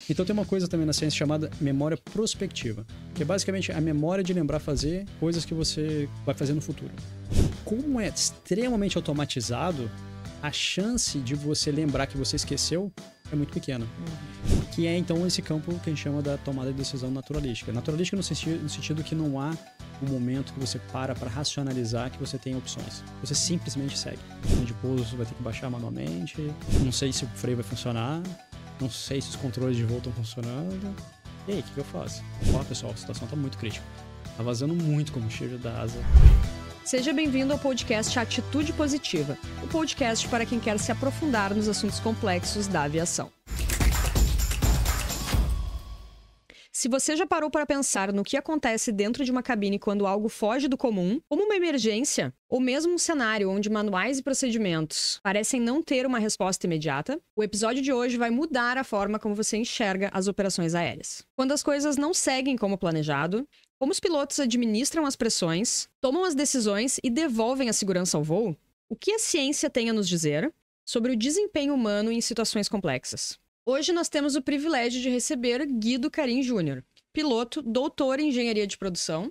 Então tem uma coisa também na ciência chamada memória prospectiva, que é basicamente a memória de lembrar fazer coisas que você vai fazer no futuro. Como é extremamente automatizado, a chance de você lembrar que você esqueceu é muito pequena. Que é então esse campo que a gente chama da tomada de decisão naturalística. Naturalística no sentido que não há um momento que você para racionalizar que você tem opções. Você simplesmente segue. O freio de pouso vai ter que baixar manualmente, não sei se o freio vai funcionar, não sei se os controles de voo estão funcionando. E aí, o que eu faço? Ó, pessoal, a situação está muito crítica. Tá vazando muito combustível da asa. Seja bem-vindo ao podcast Atitude Positiva, o podcast para quem quer se aprofundar nos assuntos complexos da aviação. Se você já parou para pensar no que acontece dentro de uma cabine quando algo foge do comum, como uma emergência, ou mesmo um cenário onde manuais e procedimentos parecem não ter uma resposta imediata, o episódio de hoje vai mudar a forma como você enxerga as operações aéreas. Quando as coisas não seguem como planejado, como os pilotos administram as pressões, tomam as decisões e devolvem a segurança ao voo, o que a ciência tem a nos dizer sobre o desempenho humano em situações complexas? Hoje nós temos o privilégio de receber Guido Carim Jr., piloto, doutor em engenharia de produção,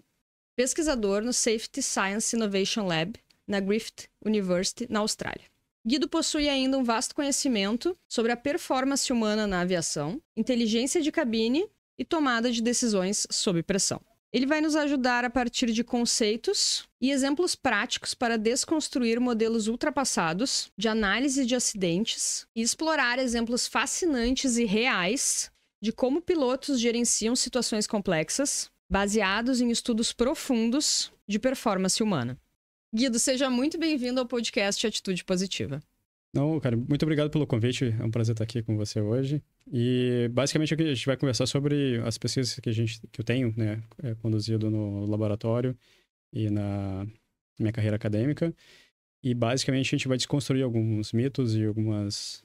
pesquisador no Safety Science Innovation Lab, na Griffith University, na Austrália. Guido possui ainda um vasto conhecimento sobre a performance humana na aviação, inteligência de cabine e tomada de decisões sob pressão. Ele vai nos ajudar a partir de conceitos e exemplos práticos para desconstruir modelos ultrapassados de análise de acidentes e explorar exemplos fascinantes e reais de como pilotos gerenciam situações complexas, baseados em estudos profundos de performance humana. Guido, seja muito bem-vindo ao podcast Atitude Positiva. Não, cara, muito obrigado pelo convite. É um prazer estar aqui com você hoje. E basicamente a gente vai conversar sobre as pesquisas que eu tenho, né, conduzido no laboratório e na minha carreira acadêmica. E basicamente a gente vai desconstruir alguns mitos e algumas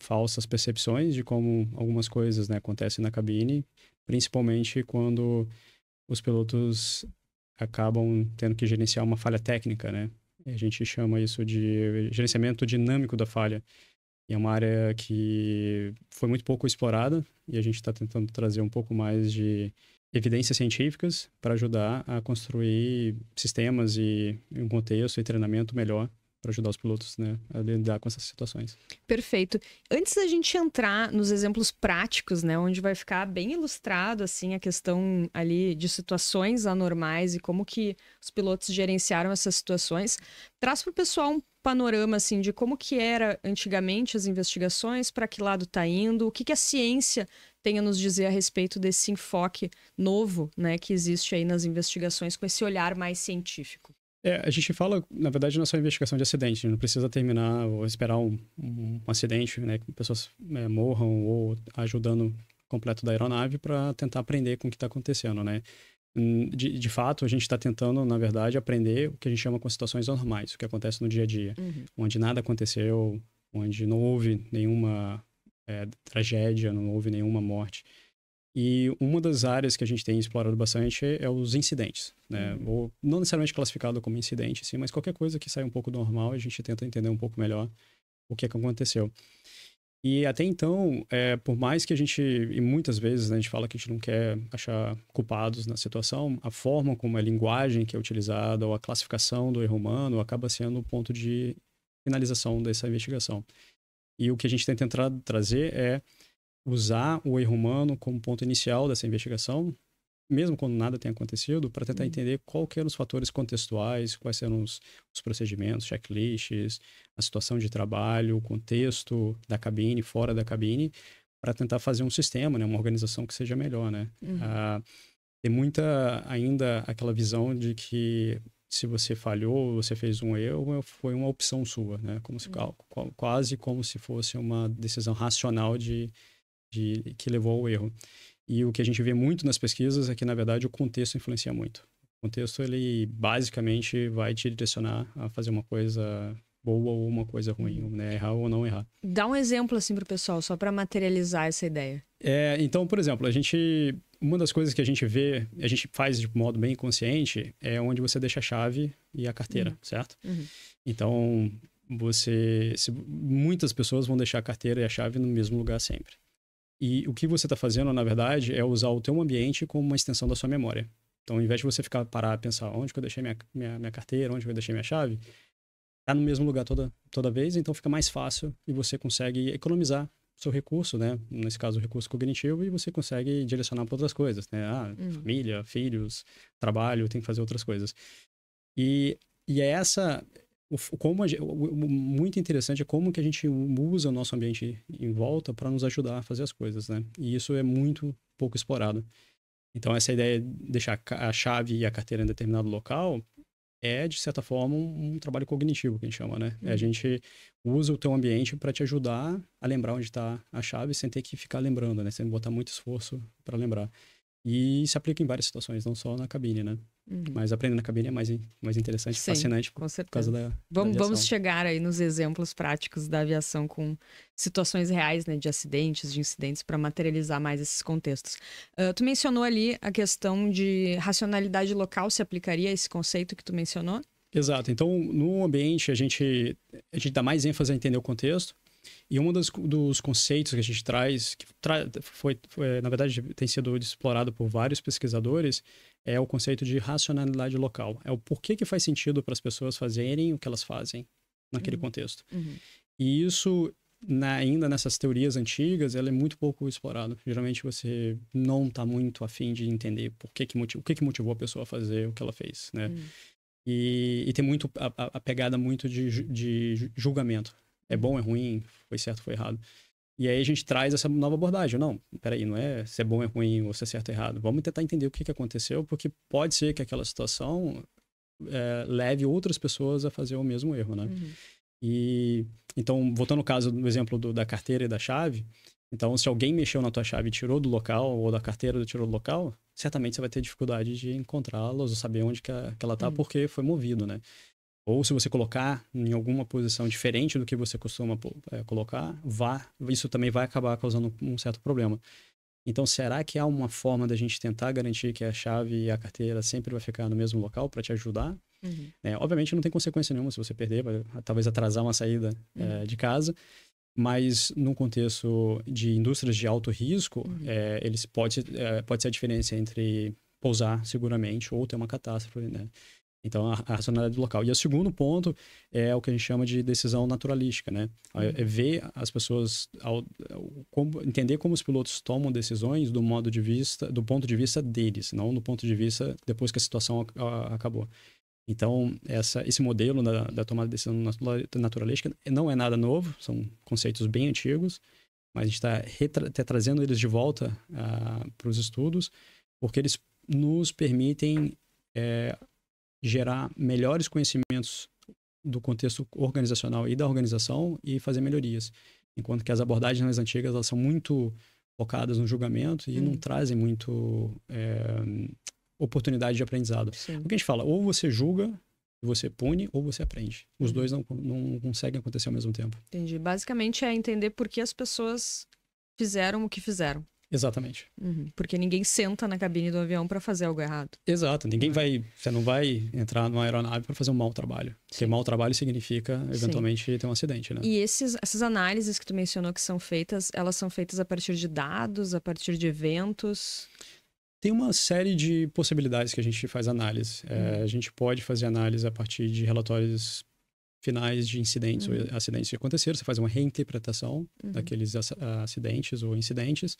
falsas percepções de como algumas coisas, né, acontecem na cabine, principalmente quando os pilotos acabam tendo que gerenciar uma falha técnica, né? A gente chama isso de gerenciamento dinâmico da falha. E é uma área que foi muito pouco explorada e a gente está tentando trazer um pouco mais de evidências científicas para ajudar a construir sistemas e um contexto e treinamento melhor para ajudar os pilotos, né, a lidar com essas situações. Perfeito. Antes da gente entrar nos exemplos práticos, né, onde vai ficar bem ilustrado assim a questão ali de situações anormais e como que os pilotos gerenciaram essas situações, traz para o pessoal um panorama assim de como que era antigamente as investigações, para que lado está indo, o que a ciência tem a nos dizer a respeito desse enfoque novo, né, que existe aí nas investigações com esse olhar mais científico. A gente fala, na verdade, na sua investigação de acidente. Não precisa terminar ou esperar um acidente, né? Que pessoas morram ou ajudando completo da aeronave para tentar aprender com o que está acontecendo, né? De fato, a gente está tentando, na verdade, aprender o que a gente chama com situações normais, o que acontece no dia a dia. Onde nada aconteceu, onde não houve nenhuma tragédia, não houve nenhuma morte. E uma das áreas que a gente tem explorado bastante é os incidentes, né? Ou não necessariamente classificado como incidente, sim, mas qualquer coisa que sai um pouco do normal, a gente tenta entender um pouco melhor o que aconteceu. E até então, por mais que a gente, e muitas vezes, né, a gente fala que a gente não quer achar culpados na situação, a forma como a linguagem que é utilizada ou a classificação do erro humano acaba sendo o ponto de finalização dessa investigação. E o que a gente tenta trazer é usar o erro humano como ponto inicial dessa investigação, mesmo quando nada tem acontecido, para tentar entender qual que eram os fatores contextuais, quais eram os procedimentos, checklists, a situação de trabalho, o contexto da cabine, fora da cabine, para tentar fazer um sistema, né, uma organização que seja melhor, né? Tem muita ainda aquela visão de que se você falhou, você fez um erro, foi uma opção sua, né? Como se, quase como se fosse uma decisão racional que levou ao erro. E o que a gente vê muito nas pesquisas é que, na verdade, o contexto influencia muito. O contexto, ele basicamente vai te direcionar a fazer uma coisa boa ou uma coisa ruim, né? Errar ou não errar. Dá um exemplo assim para o pessoal, só para materializar essa ideia. Então, por exemplo, uma das coisas que a gente vê, a gente faz de modo bem consciente, é onde você deixa a chave e a carteira, certo? Então, muitas pessoas vão deixar a carteira e a chave no mesmo lugar sempre. E o que você está fazendo, na verdade, é usar o teu ambiente como uma extensão da sua memória. Então, ao invés de você parar e pensar onde que eu deixei minha carteira, onde que eu deixei minha chave, tá no mesmo lugar toda vez, então fica mais fácil e você consegue economizar seu recurso, né? Nesse caso, o recurso cognitivo, e você consegue direcionar para outras coisas, né? Família, filhos, trabalho, tem que fazer outras coisas. E é essa... muito interessante é como que a gente usa o nosso ambiente em volta para nos ajudar a fazer as coisas, né? E isso é muito pouco explorado. Então, essa ideia de deixar a chave e a carteira em determinado local é, de certa forma, um trabalho cognitivo, que a gente chama, né? A gente usa o teu ambiente para te ajudar a lembrar onde está a chave sem ter que ficar lembrando, né? Sem botar muito esforço para lembrar. E se aplica em várias situações, não só na cabine, né? Mas aprender na cabine é mais interessante, Sim, fascinante com certeza. por causa da Vamos chegar aí nos exemplos práticos da aviação com situações reais, né, de acidentes, de incidentes, para materializar mais esses contextos. Tu mencionou ali a questão de racionalidade local, se aplicaria a esse conceito que tu mencionou? Exato. Então, no ambiente, a gente dá mais ênfase a entender o contexto. E um dos conceitos que a gente traz, que foi, na verdade, tem sido explorado por vários pesquisadores, é o conceito de racionalidade local. É o porquê que faz sentido para as pessoas fazerem o que elas fazem naquele contexto. E isso, ainda nessas teorias antigas, ela é muito pouco explorado. Geralmente você não está muito afim de entender o que motivou a pessoa a fazer o que ela fez, né? E tem muito a pegada muito de julgamento. É bom, é ruim, foi certo, foi errado. E aí a gente traz essa nova abordagem. Não, peraí, não é se é bom, é ruim ou se é certo, é errado. Vamos tentar entender o que aconteceu, porque pode ser que aquela situação leve outras pessoas a fazer o mesmo erro, né? E então, voltando ao caso do exemplo da carteira e da chave, então se alguém mexeu na tua chave e tirou do local, ou da carteira tirou do local, certamente você vai ter dificuldade de encontrá-las ou saber onde que ela tá, porque foi movido, né? Ou se você colocar em alguma posição diferente do que você costuma colocar, isso também vai acabar causando um certo problema. Então, será que há uma forma da gente tentar garantir que a chave e a carteira sempre vai ficar no mesmo local para te ajudar? Obviamente não tem consequência nenhuma se você perder, vai talvez atrasar uma saída de casa, mas no contexto de indústrias de alto risco, pode ser a diferença entre pousar seguramente ou ter uma catástrofe, né? Então, a racionalidade local. E o segundo ponto é o que a gente chama de decisão naturalística, né? É ver as pessoas, entender como os pilotos tomam decisões do ponto de vista deles, não do ponto de vista depois que a situação acabou. Então, esse modelo da tomada de decisão naturalística não é nada novo, são conceitos bem antigos, mas a gente está trazendo eles de volta para os estudos, porque eles nos permitem gerar melhores conhecimentos do contexto organizacional e da organização e fazer melhorias. Enquanto que as abordagens mais antigas, elas são muito focadas no julgamento e não trazem muito oportunidade de aprendizado. Sim. O que a gente fala, ou você julga, você pune, ou você aprende. Os dois não conseguem acontecer ao mesmo tempo. Entendi. Basicamente é entender por que as pessoas fizeram o que fizeram. Exatamente. Porque ninguém senta na cabine do avião para fazer algo errado. Exato. Você não vai entrar numa aeronave para fazer um mau trabalho. Porque mau trabalho significa, eventualmente, ter um acidente, né? E essas análises que tu mencionou que são feitas, elas são feitas a partir de dados, a partir de eventos? Tem uma série de possibilidades que a gente faz análise. A gente pode fazer análise a partir de relatórios finais de incidentes ou acidentes que aconteceram. Você faz uma reinterpretação daqueles acidentes ou incidentes.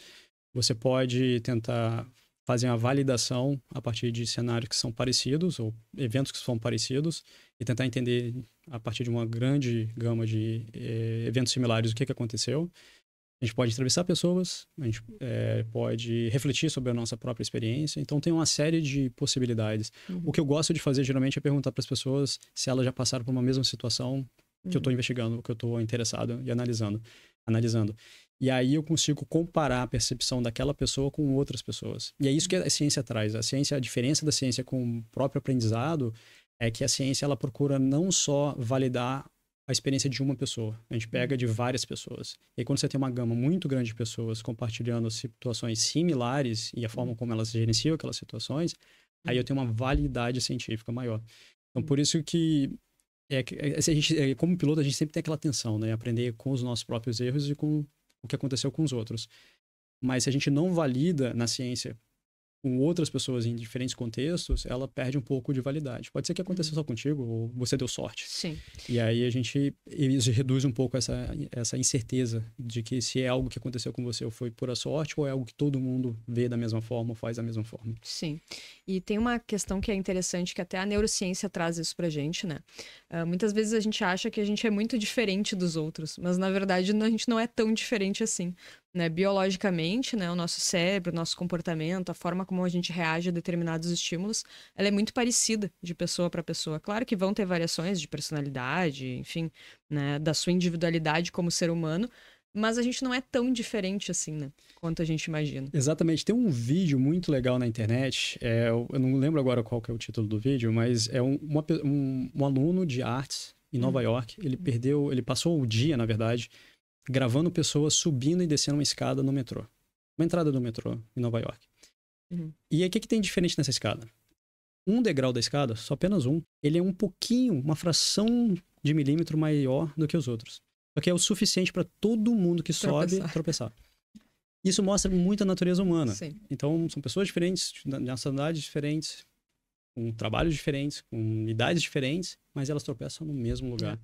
Você pode tentar fazer uma validação a partir de cenários que são parecidos ou eventos que são parecidos e tentar entender a partir de uma grande gama de eventos similares o que aconteceu. A gente pode entrevistar pessoas, a gente pode refletir sobre a nossa própria experiência. Então, tem uma série de possibilidades. O que eu gosto de fazer, geralmente, é perguntar para as pessoas se elas já passaram por uma mesma situação que eu estou investigando, que eu estou interessado e analisando. E aí eu consigo comparar a percepção daquela pessoa com outras pessoas. E é isso que a ciência traz. A diferença da ciência com o próprio aprendizado é que a ciência ela procura não só validar a experiência de uma pessoa. A gente pega de várias pessoas. E aí, quando você tem uma gama muito grande de pessoas compartilhando situações similares e a forma como elas gerenciam aquelas situações, aí eu tenho uma validade científica maior. Então, por isso que como piloto, a gente sempre tem aquela atenção, né? Aprender com os nossos próprios erros e com o que aconteceu com os outros. Mas se a gente não valida na ciência com outras pessoas em diferentes contextos, ela perde um pouco de validade. Pode ser que aconteça só contigo, ou você deu sorte. Sim. E aí a gente reduz um pouco essa incerteza de que se é algo que aconteceu com você ou foi pura sorte, ou é algo que todo mundo vê da mesma forma ou faz da mesma forma. Sim. E tem uma questão que é interessante, que até a neurociência traz isso pra gente, né? Muitas vezes a gente acha que a gente é muito diferente dos outros, mas na verdade a gente não é tão diferente assim. Né, biologicamente, né, o nosso cérebro, o nosso comportamento, a forma como a gente reage a determinados estímulos, ela é muito parecida de pessoa para pessoa. Claro que vão ter variações de personalidade, enfim, né, da sua individualidade como ser humano, mas a gente não é tão diferente assim, né, quanto a gente imagina. Exatamente. Tem um vídeo muito legal na internet, eu não lembro agora qual que é o título do vídeo, mas é um aluno de artes em Nova York. Ele passou o dia, na verdade, gravando pessoas subindo e descendo uma escada no metrô. Uma entrada do metrô em Nova York. E aí, o que tem diferente nessa escada? Um degrau da escada, só apenas um, ele é um pouquinho, uma fração de milímetro maior do que os outros. Só que é o suficiente para todo mundo que sobe tropeçar. Isso mostra muito a natureza humana. Sim. Então, são pessoas diferentes, de nacionalidades diferentes, com trabalhos diferentes, com idades diferentes, mas elas tropeçam no mesmo lugar.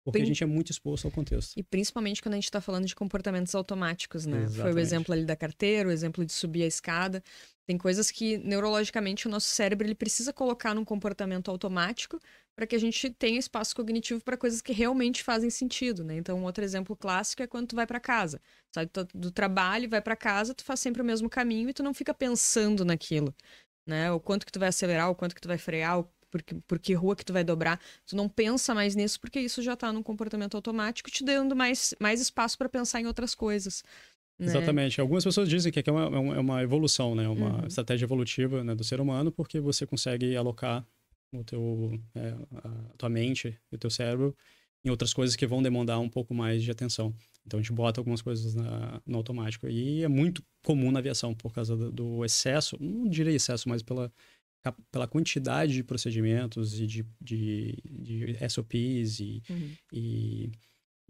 Porque a gente é muito exposto ao contexto. E principalmente quando a gente está falando de comportamentos automáticos, né? Exatamente. Foi o exemplo ali da carteira, o exemplo de subir a escada. Tem coisas que, neurologicamente, o nosso cérebro ele precisa colocar num comportamento automático para que a gente tenha espaço cognitivo para coisas que realmente fazem sentido, né? Então, um outro exemplo clássico é quando tu vai para casa. Sai do trabalho, vai para casa, tu faz sempre o mesmo caminho e tu não fica pensando naquilo, né? O quanto que tu vai acelerar, o quanto que tu vai frear, por que rua que tu vai dobrar, tu não pensa mais nisso porque isso já tá num comportamento automático, te dando mais espaço para pensar em outras coisas. Né? Exatamente. Algumas pessoas dizem que aqui é uma evolução, né? Uma estratégia evolutiva, né, do ser humano, porque você consegue alocar a tua mente e o teu cérebro em outras coisas que vão demandar um pouco mais de atenção. Então a gente bota algumas coisas no automático. E é muito comum na aviação por causa do excesso, não diria excesso, mas pela quantidade de procedimentos e de SOPs e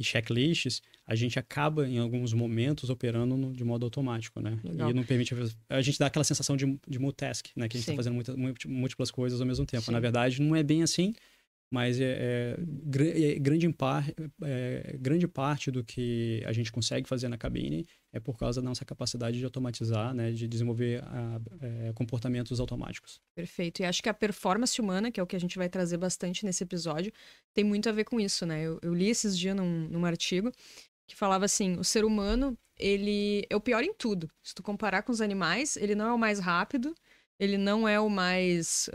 checklists, a gente acaba, em alguns momentos, operando de modo automático, né? Legal. E não permite... A gente dá aquela sensação de multitask, né? Que a gente está fazendo múltiplas coisas ao mesmo tempo. Sim. Na verdade, não é bem assim, mas grande parte do que a gente consegue fazer na cabine é por causa da nossa capacidade de automatizar, né, de desenvolver comportamentos automáticos. Perfeito. E acho que a performance humana, que é o que a gente vai trazer bastante nesse episódio, tem muito a ver com isso, né? Eu li esses dias num artigo que falava assim, o ser humano, ele é o pior em tudo. Se tu comparar com os animais, ele não é o mais rápido, ele não é o mais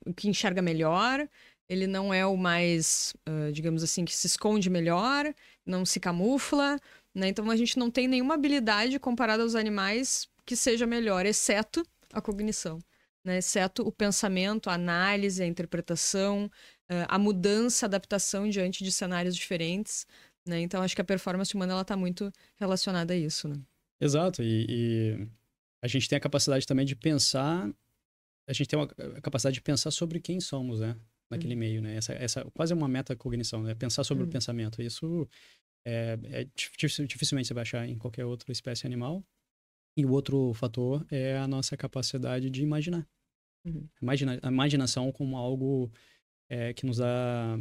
o que enxerga melhor, ele não é o mais, digamos assim, que se esconde melhor, não se camufla, né? Então a gente não tem nenhuma habilidade comparada aos animais que seja melhor, exceto a cognição, né? Exceto o pensamento, a análise, a interpretação, a mudança, a adaptação diante de cenários diferentes, né? Então acho que a performance humana ela está muito relacionada a isso, né? Exato, e a gente tem a capacidade também de pensar. A gente tem a capacidade de pensar sobre quem somos, né? Naquele meio, né? Essa quase é uma metacognição, né? Pensar sobre o pensamento. Isso dificilmente você vai achar em qualquer outra espécie animal. E o outro fator é a nossa capacidade de imaginar. A imaginação como algo que nos dá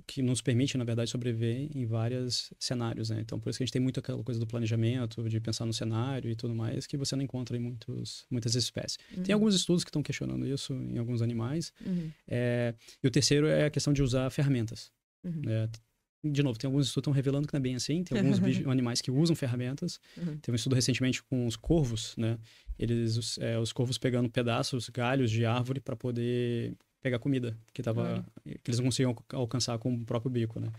que nos permite, na verdade, sobreviver em vários cenários, né? Então, por isso que a gente tem muito aquela coisa do planejamento, de pensar no cenário e tudo mais, que você não encontra em muitas espécies. Tem alguns estudos que estão questionando isso em alguns animais. E o terceiro é a questão de usar ferramentas. De novo, tem alguns estudos que estão revelando que não é bem assim. Tem alguns animais que usam ferramentas. Tem um estudo recentemente com os corvos, né? Os corvos pegando pedaços, galhos de árvore para poder pegar comida que eles não conseguiam alcançar com o próprio bico, né?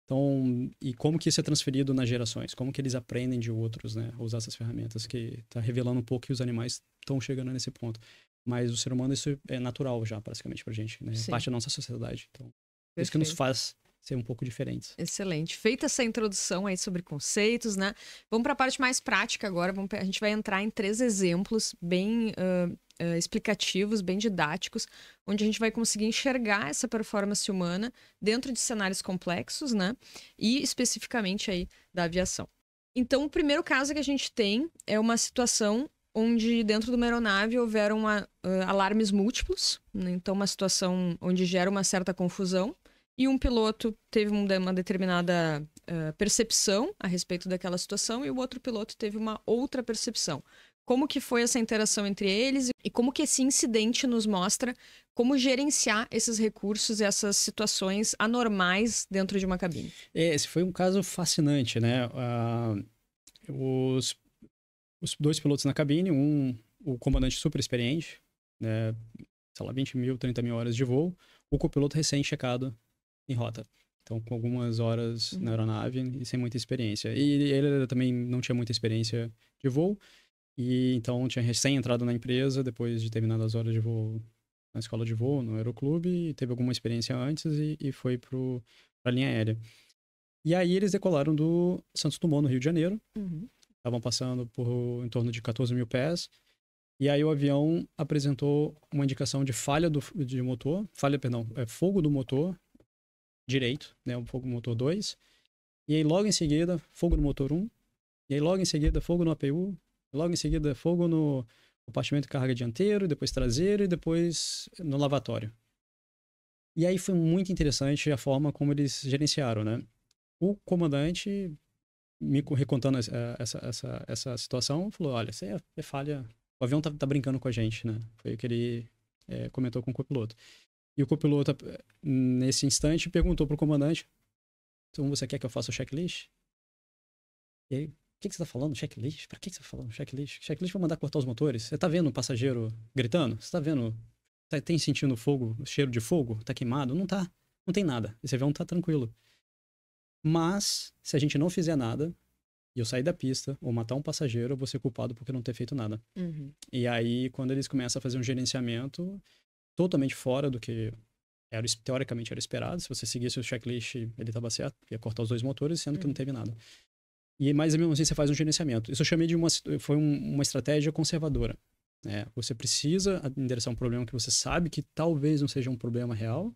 Então, e como que isso é transferido nas gerações? Como que eles aprendem de outros, né? A usar essas ferramentas, que está revelando um pouco que os animais estão chegando nesse ponto. Mas o ser humano, isso é natural já, praticamente, pra gente, né? É parte da nossa sociedade. Então, isso que nos faz ser um pouco diferentes. Excelente. Feita essa introdução aí sobre conceitos, né? Vamos para a parte mais prática agora. A gente vai entrar em 3 exemplos bem explicativos, bem didáticos, onde a gente vai conseguir enxergar essa performance humana dentro de cenários complexos, né? E especificamente aí da aviação. Então, o primeiro caso que a gente tem é uma situação onde dentro de uma aeronave houveram alarmes múltiplos, né? Então uma situação onde gera uma certa confusão, e um piloto teve uma determinada percepção a respeito daquela situação e o outro piloto teve uma outra percepção. Como que foi essa interação entre eles e como que esse incidente nos mostra como gerenciar esses recursos e essas situações anormais dentro de uma cabine? Esse foi um caso fascinante, né? Os dois pilotos na cabine, o comandante super experiente, né? Sei lá, 20 mil, 30 mil horas de voo, o copiloto recém-checado em rota. Então, com algumas horas na aeronave e sem muita experiência. E ele também não tinha muita experiência de voo, e então tinha recém-entrado na empresa, depois de terminar as horas de voo na escola de voo, no aeroclube, teve alguma experiência antes e foi para a linha aérea. E aí eles decolaram do Santos Dumont, no Rio de Janeiro. Estavam passando por em torno de 14 mil pés. E aí o avião apresentou uma indicação de falha de motor, fogo do motor direito, né, o fogo do motor 2. E aí logo em seguida, fogo no motor 1. E aí logo em seguida, fogo no APU. Logo em seguida, fogo no compartimento de carga dianteiro, depois traseiro e depois no lavatório. E aí foi muito interessante a forma como eles gerenciaram, né? O comandante, me recontando essa situação, falou, olha, isso é falha, o avião tá brincando com a gente, né? Foi o que ele comentou com o copiloto. E o copiloto, nesse instante, perguntou pro comandante, então você quer que eu faça o checklist? E aí, o que você tá falando? Checklist? Pra que você tá falando checklist? Checklist vai mandar cortar os motores? Você tá vendo o passageiro gritando? Você tá vendo? Tem sentindo fogo, cheiro de fogo? Tá queimado? Não tá. Não tem nada. Esse avião tá tranquilo. Mas, se a gente não fizer nada, e eu sair da pista ou matar um passageiro, eu vou ser culpado por não ter feito nada. E aí, quando eles começam a fazer um gerenciamento totalmente fora do que teoricamente era esperado, se você seguisse o checklist, ele estava certo, ia cortar os dois motores, sendo que não teve nada. E mais mesmo assim, você faz um gerenciamento. Isso eu chamei de uma estratégia conservadora. Né? Você precisa endereçar um problema que você sabe que talvez não seja um problema real,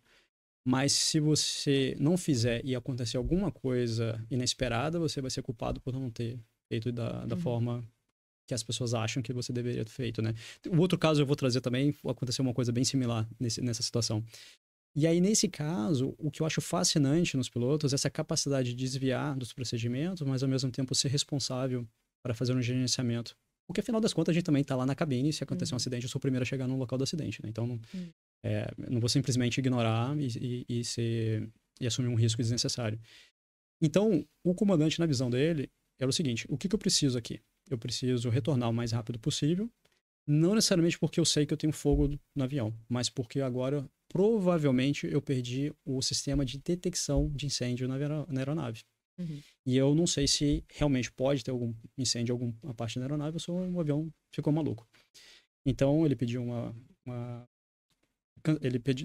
mas se você não fizer e acontecer alguma coisa inesperada, você vai ser culpado por não ter feito da forma que as pessoas acham que você deveria ter feito, né? O outro caso eu vou trazer também, aconteceu uma coisa bem similar nessa situação. E aí, nesse caso, o que eu acho fascinante nos pilotos é essa capacidade de desviar dos procedimentos, mas ao mesmo tempo ser responsável para fazer um gerenciamento. Porque, afinal das contas, a gente também está lá na cabine e se acontecer um acidente, eu sou o primeiro a chegar no local do acidente, né? Então, não vou simplesmente ignorar e assumir um risco desnecessário. Então, o comandante, na visão dele, era o seguinte, o que eu preciso aqui? Eu preciso retornar o mais rápido possível, não necessariamente porque eu sei que eu tenho fogo no avião, mas porque agora, provavelmente, eu perdi o sistema de detecção de incêndio na aeronave. E eu não sei se realmente pode ter algum incêndio em alguma parte da aeronave ou se o avião ficou maluco. Então, ele pediu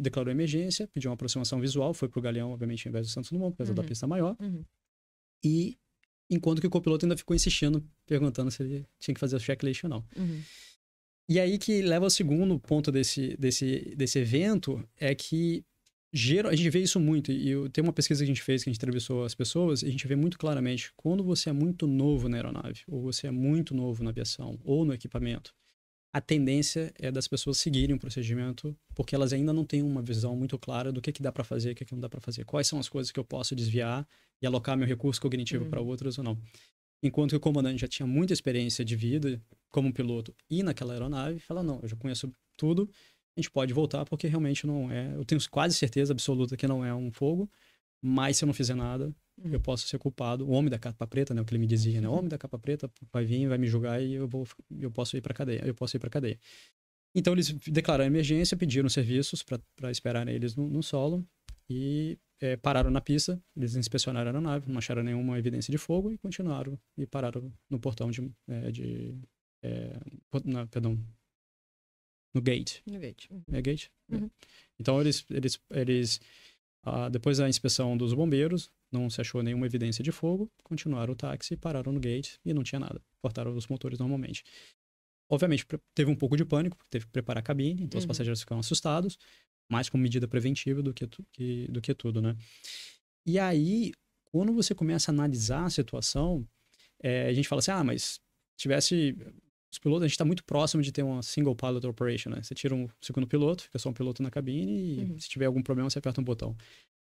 declarou emergência, pediu uma aproximação visual, foi pro Galeão, obviamente, ao invés do Santos Dumont, por causa da pista maior. E enquanto que o copiloto ainda ficou insistindo, perguntando se ele tinha que fazer o checklist ou não. E aí que leva ao segundo ponto desse evento, é que a gente vê isso muito, e tem uma pesquisa que a gente fez, que a gente entrevistou as pessoas, e a gente vê muito claramente, quando você é muito novo na aeronave, ou você é muito novo na aviação, ou no equipamento, a tendência é das pessoas seguirem o procedimento, porque elas ainda não têm uma visão muito clara do que dá para fazer, o que não dá para fazer, quais são as coisas que eu posso desviar e alocar meu recurso cognitivo para outras ou não. Enquanto que o comandante já tinha muita experiência de vida como piloto e naquela aeronave, fala, não, eu já conheço tudo, a gente pode voltar porque realmente não é... Eu tenho quase certeza absoluta que não é um fogo, mas se eu não fizer nada, eu posso ser culpado. O homem da capa preta, né, o que ele me dizia, né? O homem da capa preta vai vir, vai me julgar e eu posso ir para cadeia. Então eles declararam emergência, pediram serviços para esperarem eles no solo e pararam na pista. Eles inspecionaram a aeronave, não acharam nenhuma evidência de fogo e continuaram e pararam no portão no gate. No gate. É gate? Então eles depois da inspeção dos bombeiros, não se achou nenhuma evidência de fogo, continuaram o táxi, pararam no gate e não tinha nada. Cortaram os motores normalmente. Obviamente, teve um pouco de pânico, porque teve que preparar a cabine, então os passageiros ficaram assustados, mais como medida preventiva do que tudo, né? E aí, quando você começa a analisar a situação, a gente fala assim, mas tivesse... Os pilotos, a gente está muito próximo de ter uma single pilot operation, né? Você tira um segundo piloto, fica só um piloto na cabine e se tiver algum problema, você aperta um botão.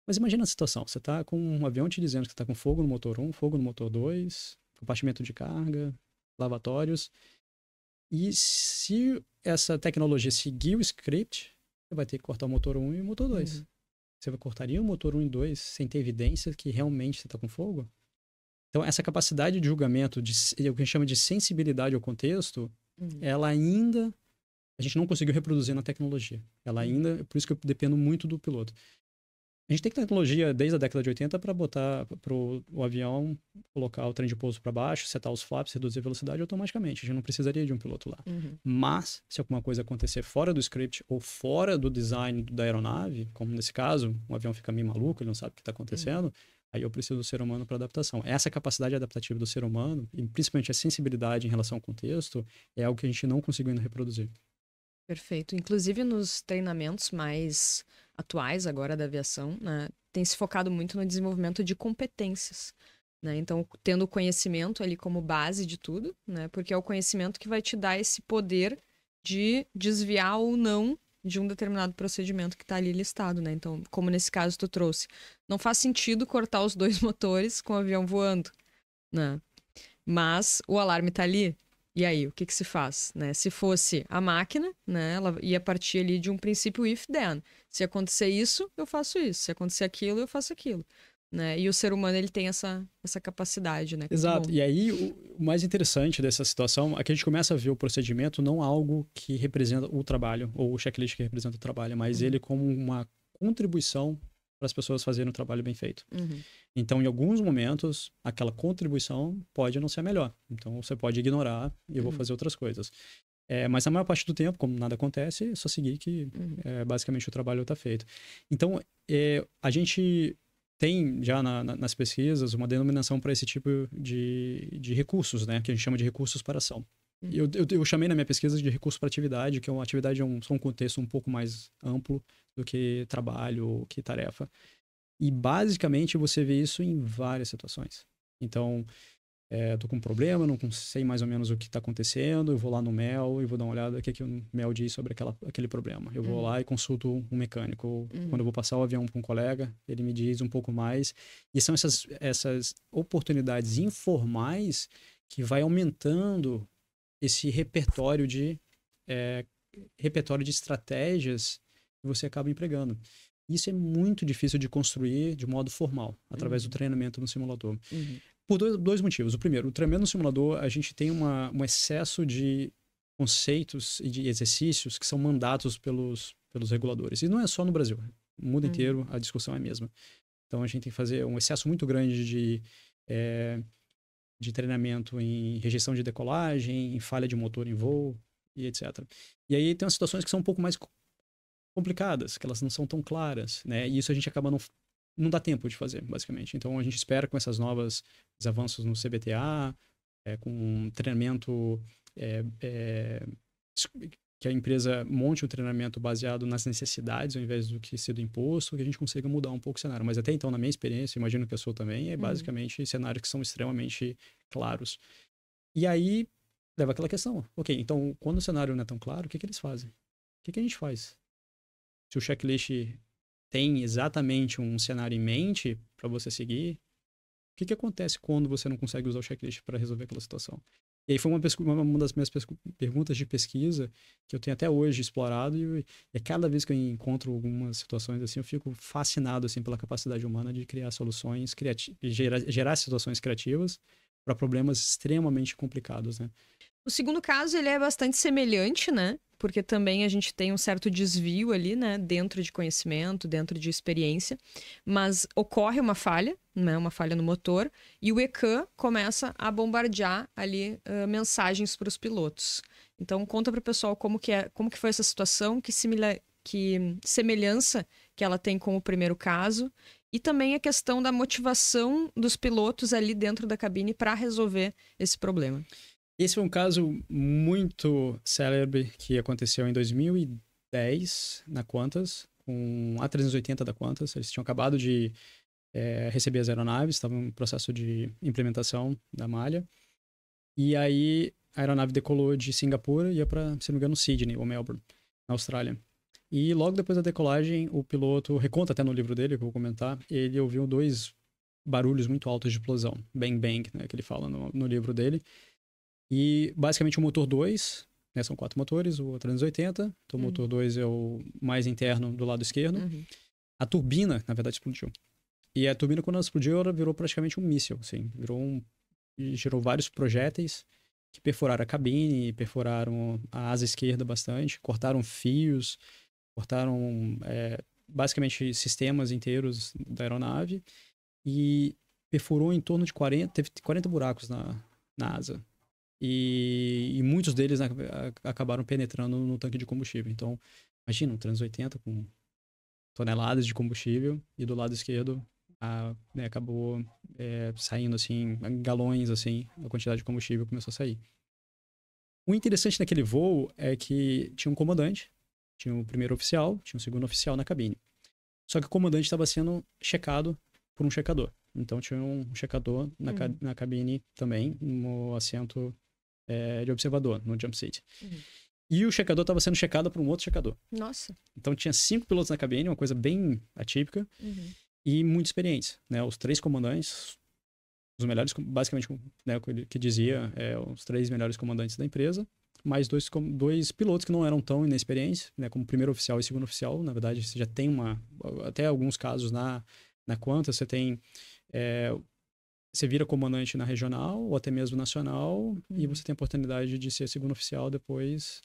Mas imagina a situação, você está com um avião te dizendo que você está com fogo no motor 1, fogo no motor 2, compartimento de carga, lavatórios. E se essa tecnologia seguir o script, você vai ter que cortar o motor 1 e o motor 2. Você cortaria o motor 1 e 2 sem ter evidência que realmente você está com fogo? Então, essa capacidade de julgamento, o que a gente chama de sensibilidade ao contexto, ela ainda... A gente não conseguiu reproduzir na tecnologia. Ela ainda... Por isso que eu dependo muito do piloto. A gente tem tecnologia desde a década de 80 para botar o avião, colocar o trem de pouso para baixo, setar os flaps, reduzir a velocidade automaticamente. A gente não precisaria de um piloto lá. Mas, se alguma coisa acontecer fora do script ou fora do design da aeronave, como nesse caso, o avião fica meio maluco, ele não sabe o que está acontecendo, aí eu preciso do ser humano para adaptação. Essa capacidade adaptativa do ser humano, e principalmente a sensibilidade em relação ao contexto, é algo que a gente não conseguiu ainda reproduzir. Perfeito. Inclusive nos treinamentos mais atuais agora da aviação, né, tem se focado muito no desenvolvimento de competências, né? Então, tendo o conhecimento ali como base de tudo, né? Porque é o conhecimento que vai te dar esse poder de desviar ou não de um determinado procedimento que está ali listado, né? Então, como nesse caso tu trouxe, não faz sentido cortar os 2 motores com o avião voando, né? Mas o alarme está ali. E aí, o que se faz, né? Se fosse a máquina, né, ela ia partir ali de um princípio if then. Se acontecer isso, eu faço isso. Se acontecer aquilo, eu faço aquilo, né? E o ser humano, ele tem essa capacidade, né? Exato. E aí, o mais interessante dessa situação é que a gente começa a ver o procedimento não algo que representa o trabalho, ou o checklist que representa o trabalho, mas ele como uma contribuição para as pessoas fazerem um trabalho bem feito. Então, em alguns momentos, aquela contribuição pode não ser a melhor. Então, você pode ignorar e eu vou fazer outras coisas. Mas a maior parte do tempo, como nada acontece, é só seguir que basicamente o trabalho está feito. Então, a gente tem já nas pesquisas uma denominação para esse tipo de recursos, né? Que a gente chama de recursos para ação. Eu chamei na minha pesquisa de recurso para atividade, que uma atividade é um contexto um pouco mais amplo do que trabalho ou que tarefa. E basicamente você vê isso em várias situações. Então, tô com um problema, não sei mais ou menos o que está acontecendo, eu vou lá no MEL e vou dar uma olhada o que o MEL diz sobre aquele problema. Eu vou lá e consulto um mecânico. Quando eu vou passar o avião para um colega, ele me diz um pouco mais. E são essas oportunidades informais que vai aumentando esse repertório de estratégias que você acaba empregando. Isso é muito difícil de construir de modo formal, através do treinamento no simulador. Por dois motivos. O primeiro, o treinamento no simulador, a gente tem um excesso de conceitos e de exercícios que são mandados pelos reguladores. E não é só no Brasil. No mundo inteiro, a discussão é a mesma. Então, a gente tem que fazer um excesso muito grande de treinamento em rejeição de decolagem, em falha de motor em voo e etc. E aí tem umas situações que são um pouco mais complicadas, que elas não são tão claras, né? E isso a gente acaba não dá tempo de fazer, basicamente. Então a gente espera com esses novos avanços no CBTA, com um treinamento que a empresa monte um treinamento baseado nas necessidades ao invés do que ser do imposto, que a gente consiga mudar um pouco o cenário. Mas até então, na minha experiência, imagino que a sua também, é basicamente cenários que são extremamente claros. E aí leva aquela questão. Ok, então quando o cenário não é tão claro, o que eles fazem? O que a gente faz? Se o checklist tem exatamente um cenário em mente para você seguir, o que acontece quando você não consegue usar o checklist para resolver aquela situação? E aí foi uma das minhas perguntas de pesquisa que eu tenho até hoje explorado e cada vez que eu encontro algumas situações assim, eu fico fascinado assim, pela capacidade humana de criar soluções gerar situações criativas para problemas extremamente complicados, né? O segundo caso, ele é bastante semelhante, né? Porque também a gente tem um certo desvio ali, né? Dentro de conhecimento, dentro de experiência. Mas ocorre uma falha, né? Uma falha no motor. E o ECAN começa a bombardear ali mensagens para os pilotos. Então, conta para o pessoal como que foi essa situação, que semelhança que ela tem com o primeiro caso. E também a questão da motivação dos pilotos ali dentro da cabine para resolver esse problema. Esse foi um caso muito célebre que aconteceu em 2010 na Qantas, com a A380 da Qantas. Eles tinham acabado de receber as aeronaves, estavam em processo de implementação da malha. E aí a aeronave decolou de Singapura e ia para, se não me engano, Sydney ou Melbourne, na Austrália. E logo depois da decolagem, o piloto, reconta até no livro dele, que eu vou comentar, ele ouviu 2 barulhos muito altos de explosão. Bang, bang, né, que ele fala no livro dele. E basicamente o motor 2, né, são 4 motores, o 380, então o motor 2 é o mais interno do lado esquerdo. A turbina, na verdade, explodiu. E a turbina, quando ela explodiu, ela virou praticamente um míssil, assim, e gerou vários projéteis que perfuraram a cabine, perfuraram a asa esquerda bastante, cortaram fios, cortaram basicamente sistemas inteiros da aeronave e perfurou em torno de 40, teve 40 buracos na asa. E muitos deles acabaram penetrando no tanque de combustível. Então, imagina, um 380 com toneladas de combustível e do lado esquerdo né, acabou saindo assim, galões assim, a quantidade de combustível começou a sair. O interessante naquele voo é que tinha um comandante, tinha o primeiro oficial, tinha o segundo oficial na cabine. Só que o comandante estava sendo checado por um checador. Então tinha um checador na cabine também, no assento de observador, no jump seat. E o checador estava sendo checado por um outro checador. Nossa. Então tinha 5 pilotos na cabine, uma coisa bem atípica e muito experientes, né? Os 3 comandantes, os melhores, basicamente, né, o que dizia, os 3 melhores comandantes da empresa, mais 2 pilotos que não eram tão inexperientes, né, como primeiro oficial e segundo oficial. Na verdade, você já tem até alguns casos na Qantas, você tem você vira comandante na regional ou até mesmo nacional e você tem a oportunidade de ser segundo oficial depois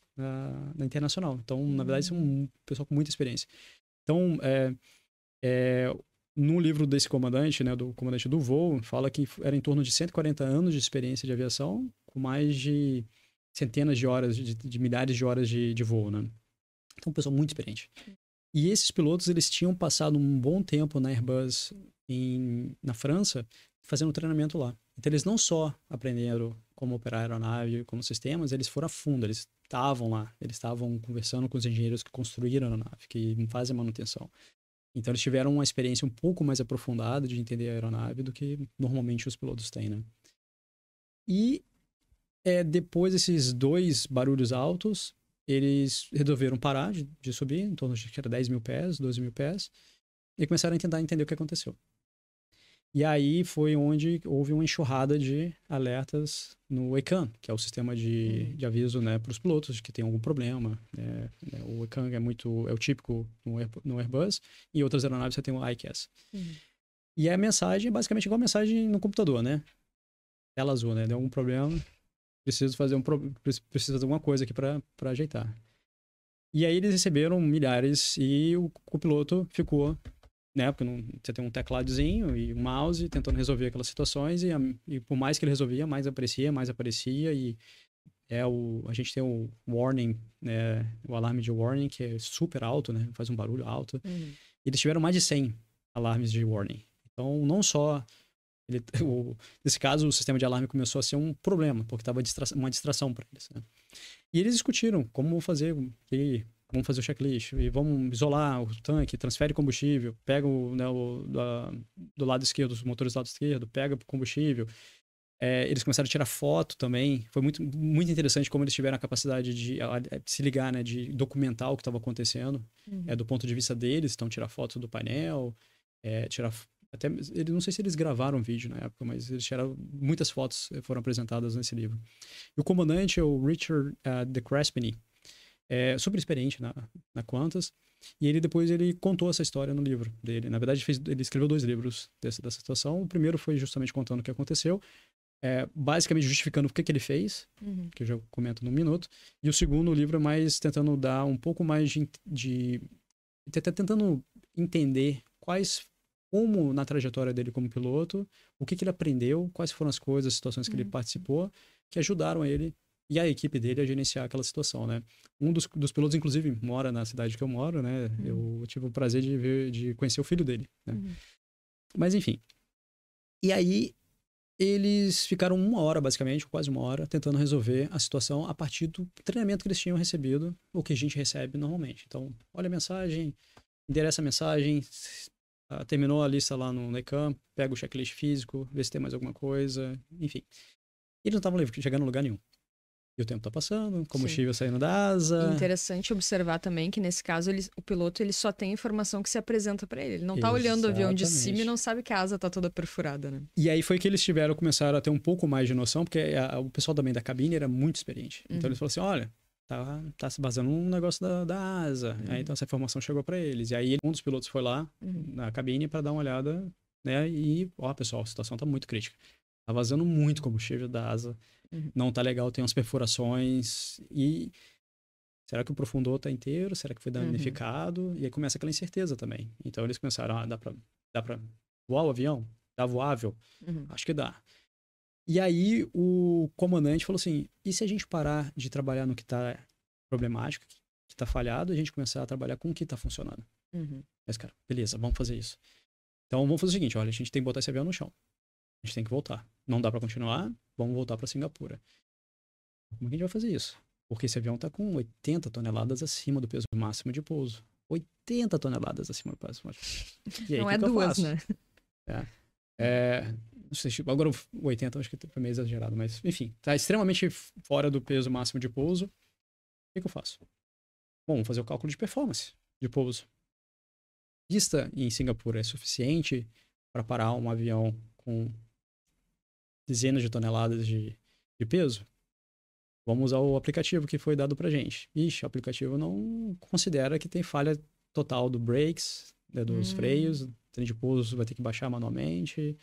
na internacional. Então, na verdade, você é um pessoal com muita experiência. Então, no livro desse comandante, né, do comandante do voo, fala que era em torno de 140 anos de experiência de aviação, com mais de centenas de horas, de milhares de horas de voo, né? Então, um pessoal muito experiente. E esses pilotos, eles tinham passado um bom tempo na Airbus na França, fazendo treinamento lá. Então, eles não só aprenderam como operar a aeronave, como sistemas, eles foram a fundo, eles estavam lá, eles estavam conversando com os engenheiros que construíram a aeronave, que fazem a manutenção. Então, eles tiveram uma experiência um pouco mais aprofundada de entender a aeronave do que normalmente os pilotos têm, né? E depois desses 2 barulhos altos, eles resolveram parar de subir, em torno de 10 mil pés, 12 mil pés, e começaram a tentar entender o que aconteceu. E aí foi onde houve uma enxurrada de alertas no ECAN, que é o sistema de aviso, né, para os pilotos de que tem algum problema. O ECAN é o típico no Airbus, e em outras aeronaves você tem o ICAS. E a mensagem é basicamente igual a mensagem no computador, né? Tela azul, né? Deu algum problema, preciso fazer alguma coisa aqui para ajeitar. E aí eles receberam milhares e o copiloto ficou, né? Porque você tem um tecladozinho e um mouse tentando resolver aquelas situações e por mais que ele resolvia, mais aparecia e a gente tem o warning, né? O alarme de warning que é super alto, né? Faz um barulho alto. Eles tiveram mais de 100 alarmes de warning. Então, não só nesse caso, o sistema de alarme começou a ser um problema, porque estava uma distração para eles, né? E eles discutiram como fazer, vamos fazer o checklist, e vamos isolar o tanque, transfere combustível, pega do lado esquerdo, os motores do lado esquerdo, pega o combustível. Eles começaram a tirar foto também. Foi muito, muito interessante como eles tiveram a capacidade de se ligar, né, de documentar o que estava acontecendo, do ponto de vista deles. Então, tirar foto do painel, até, não sei se eles gravaram vídeo na época, mas eles tiraram muitas fotos, foram apresentadas nesse livro. E o comandante é o Richard de Crespigny, super experiente na Qantas, e ele depois contou essa história no livro dele. Na verdade, ele escreveu 2 livros dessa situação. O primeiro foi justamente contando o que aconteceu, basicamente justificando o que ele fez, que eu já comento num minuto. E o segundo livro é mais tentando dar um pouco mais tentando entender como na trajetória dele como piloto, o que ele aprendeu, quais foram as coisas, as situações que ele participou, que ajudaram ele e a equipe dele a gerenciar aquela situação, né? Um dos pilotos, inclusive, mora na cidade que eu moro, né? Eu tive o prazer de conhecer o filho dele, né? Mas, enfim. E aí, eles ficaram 1 hora, basicamente, quase 1 hora, tentando resolver a situação a partir do treinamento que eles tinham recebido, o que a gente recebe normalmente. Então, olha a mensagem, endereça a mensagem, terminou a lista lá no ECAM, pega o checklist físico, vê se tem mais alguma coisa, enfim. Eles não estavam chegando em lugar nenhum. E o tempo tá passando, combustível saindo da asa. E interessante observar também que, nesse caso, o piloto ele só tem informação que se apresenta para ele. Ele não tá olhando o avião de cima e não sabe que a asa tá toda perfurada, né? E aí foi que eles começaram a ter um pouco mais de noção, porque o pessoal também da cabine era muito experiente. Então eles falaram assim, olha, tá se vazando um negócio da asa. Aí, então essa informação chegou para eles. E aí um dos pilotos foi lá na cabine para dar uma olhada, né? E, ó, pessoal, a situação tá muito crítica. Tá vazando muito combustível da asa. Não tá legal, tem umas perfurações. E será que o profundor tá inteiro? Será que foi danificado? E aí começa aquela incerteza também. Então eles começaram, dá pra voar o avião? Tá voável? Acho que dá. E aí o comandante falou assim, e se a gente parar de trabalhar no que tá problemático, que tá falhado, e a gente começar a trabalhar com o que tá funcionando? Mas, cara, beleza, vamos fazer isso. Então vamos fazer o seguinte, olha, a gente tem que botar esse avião no chão. A gente tem que voltar. Não dá para continuar, vamos voltar para Singapura. Como que a gente vai fazer isso? Porque esse avião tá com 80 toneladas acima do peso máximo de pouso. 80 toneladas acima do peso máximo. E aí, não é duas, né? Não sei, agora 80 acho que foi meio exagerado, mas enfim, tá extremamente fora do peso máximo de pouso. O que eu faço? Bom, vamos fazer o cálculo de performance de pouso. Pista em Singapura é suficiente para parar um avião com dezenas de toneladas de peso? Vamos usar o aplicativo que foi dado pra gente. Ixi, o aplicativo não considera que tem falha total do brakes, né, dos freios, o trem de pouso vai ter que baixar manualmente.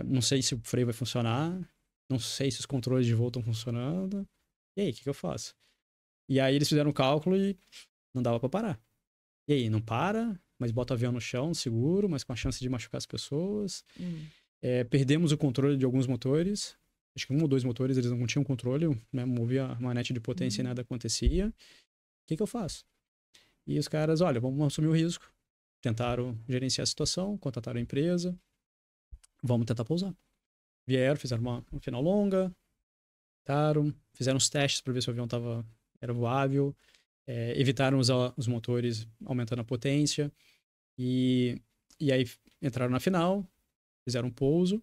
Não sei se o freio vai funcionar, não sei se os controles de voo estão funcionando. E aí, o que eu faço? E aí eles fizeram um cálculo e não dava pra parar. E aí, não para, mas bota o avião no chão, seguro, mas com a chance de machucar as pessoas. Perdemos o controle de alguns motores. Acho que 1 ou 2 motores, eles não tinham controle, né? Movia a manete de potência e nada acontecia. O que eu faço? E os caras, olha, vamos assumir o risco. Tentaram gerenciar a situação, contrataram a empresa. Vamos tentar pousar. Vieram, fizeram uma final longa, tentaram, fizeram os testes para ver se o avião era voável, evitaram usar os motores aumentando a potência. E aí entraram na final, fizeram um pouso,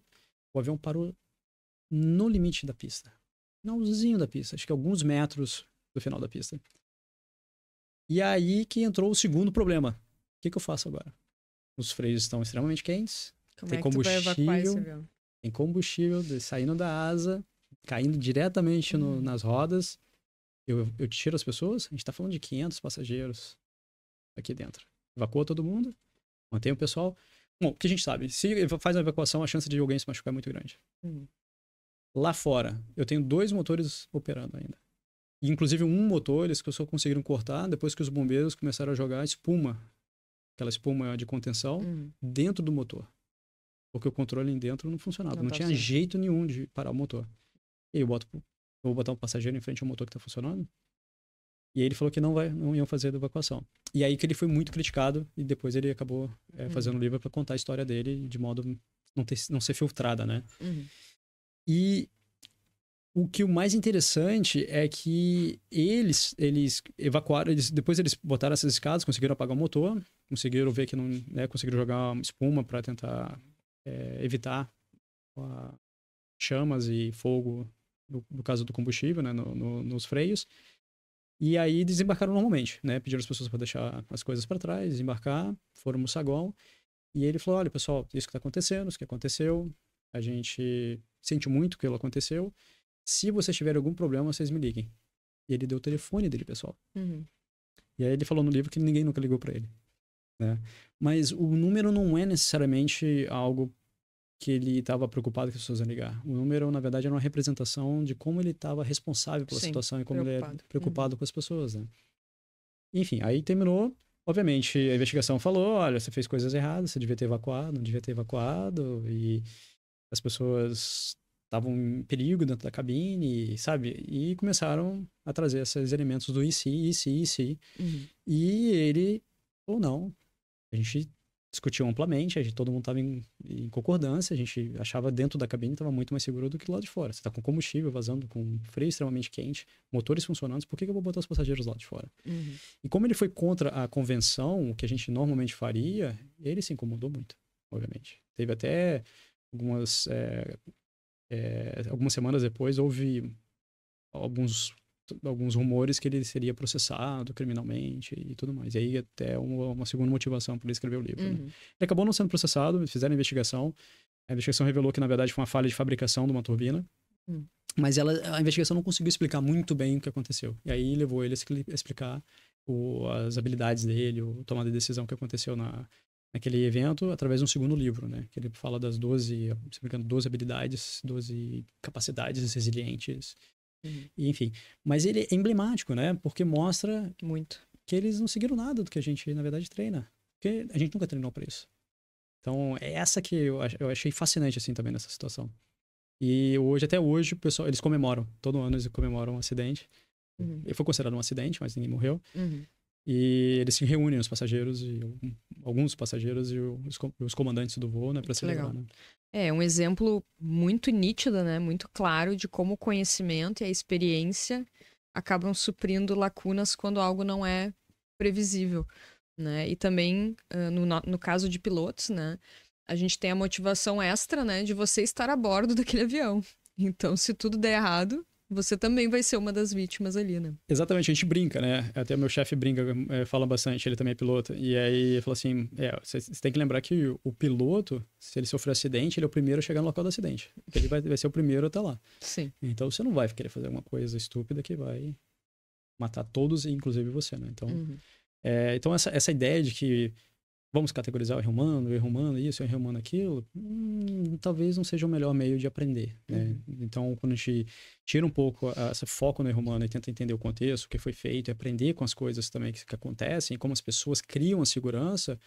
o avião parou no limite da pista. Finalzinho da pista, acho que alguns metros do final da pista. E aí que entrou o segundo problema. O que eu faço agora? Os freios estão extremamente quentes, tem combustível, tem combustível saindo da asa, caindo diretamente nas rodas. Eu tiro as pessoas, a gente tá falando de 500 passageiros aqui dentro. Evacua todo mundo, mantém o pessoal. Bom, o que a gente sabe? Se faz uma evacuação, a chance de alguém se machucar é muito grande. Lá fora, eu tenho 2 motores operando ainda. E, inclusive, um motor, eles só conseguiram cortar depois que os bombeiros começaram a jogar espuma, aquela espuma de contenção, dentro do motor. Porque o controle em dentro não funcionava. Não tinha jeito nenhum de parar o motor. E aí eu vou botar um passageiro em frente ao motor que tá funcionando. E aí ele falou que não iam fazer a evacuação. E aí que ele foi muito criticado e depois ele acabou fazendo um livro para contar a história dele de modo não ser filtrada, né? E o que o mais interessante é que eles evacuaram, depois eles botaram essas escadas, conseguiram apagar o motor, conseguiram ver que não, né, conseguiram jogar uma espuma para tentar evitar chamas e fogo no caso do combustível, né, nos freios. E aí desembarcaram normalmente, né? Pediram as pessoas para deixar as coisas para trás, desembarcar, foram no saguão. E ele falou, olha, pessoal, isso que tá acontecendo, isso que aconteceu, a gente sente muito que aquilo aconteceu. Se vocês tiverem algum problema, vocês me liguem. E ele deu o telefone dele, pessoal. E aí ele falou no livro que ninguém nunca ligou para ele, né? Mas o número não é necessariamente algo que ele estava preocupado que as pessoas iam ligar. O número, na verdade, era uma representação de como ele estava responsável pela situação e como ele era preocupado com as pessoas, né? Enfim, aí terminou. Obviamente, a investigação falou, olha, você fez coisas erradas, você devia ter evacuado, não devia ter evacuado, e as pessoas estavam em perigo dentro da cabine, sabe? E começaram a trazer esses elementos do e se. E ele, ou não, a gente discutiu amplamente, todo mundo estava em concordância, a gente achava dentro da cabine estava muito mais seguro do que lá de fora. Você está com combustível vazando, com freio extremamente quente, motores funcionando, por que eu vou botar os passageiros lá de fora? E como ele foi contra a convenção, o que a gente normalmente faria, ele se incomodou muito, obviamente. Teve até algumas algumas semanas depois, houve alguns rumores que ele seria processado criminalmente e tudo mais. E aí até uma segunda motivação para ele escrever o livro. Né? Ele acabou não sendo processado, fizeram a investigação. A investigação revelou que, na verdade, foi uma falha de fabricação de uma turbina. Mas a investigação não conseguiu explicar muito bem o que aconteceu. E aí levou ele a explicar as habilidades dele, a tomada de decisão que aconteceu naquele evento, através de um segundo livro, né? Que ele fala das 12 habilidades, 12 capacidades resilientes. E, enfim. Mas ele é emblemático, né? Porque mostra muito que eles não seguiram nada do que a gente, na verdade, treina. Porque a gente nunca treinou para isso. Então, é essa que eu achei fascinante, assim, também nessa situação. E até hoje, o pessoal, eles comemoram. Todo ano eles comemoram um acidente. Ele foi considerado um acidente, mas ninguém morreu. E eles se reúnem, os passageiros, alguns passageiros e os comandantes do voo, né, para celebrar. Né? É um exemplo muito nítido, né, muito claro de como o conhecimento e a experiência acabam suprindo lacunas quando algo não é previsível, né? E também, no caso de pilotos, né, a gente tem a motivação extra, né, de você estar a bordo daquele avião. Então, se tudo der errado, você também vai ser uma das vítimas ali, né? Exatamente, a gente brinca, né? Até meu chefe brinca, fala bastante, ele também é piloto. E aí ele falou assim, você tem que lembrar que o piloto, se ele sofrer acidente, ele é o primeiro a chegar no local do acidente. Ele vai ser o primeiro a estar lá. Sim. Então você não vai querer fazer alguma coisa estúpida que vai matar todos, inclusive você, né? Então, então essa ideia de que vamos categorizar o erro humano isso, o erro humano aquilo, talvez não seja o melhor meio de aprender, né? Então, quando a gente tira um pouco esse foco no erro humano e tenta entender o contexto, o que foi feito, e aprender com as coisas também que acontecem, como as pessoas criam a segurança,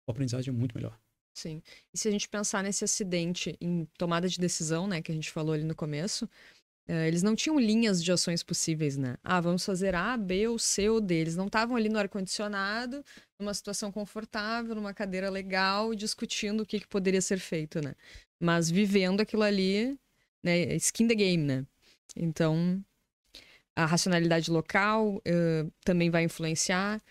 a aprendizagem é muito melhor. Sim. E se a gente pensar nesse acidente em tomada de decisão, né, que a gente falou ali no começo, eles não tinham linhas de ações possíveis, né? Vamos fazer A, B ou C ou D. Eles não estavam ali no ar-condicionado, numa situação confortável, numa cadeira legal, discutindo o que poderia ser feito, né? Mas vivendo aquilo ali, né? Skin the game, né? Então, a racionalidade local também vai influenciar.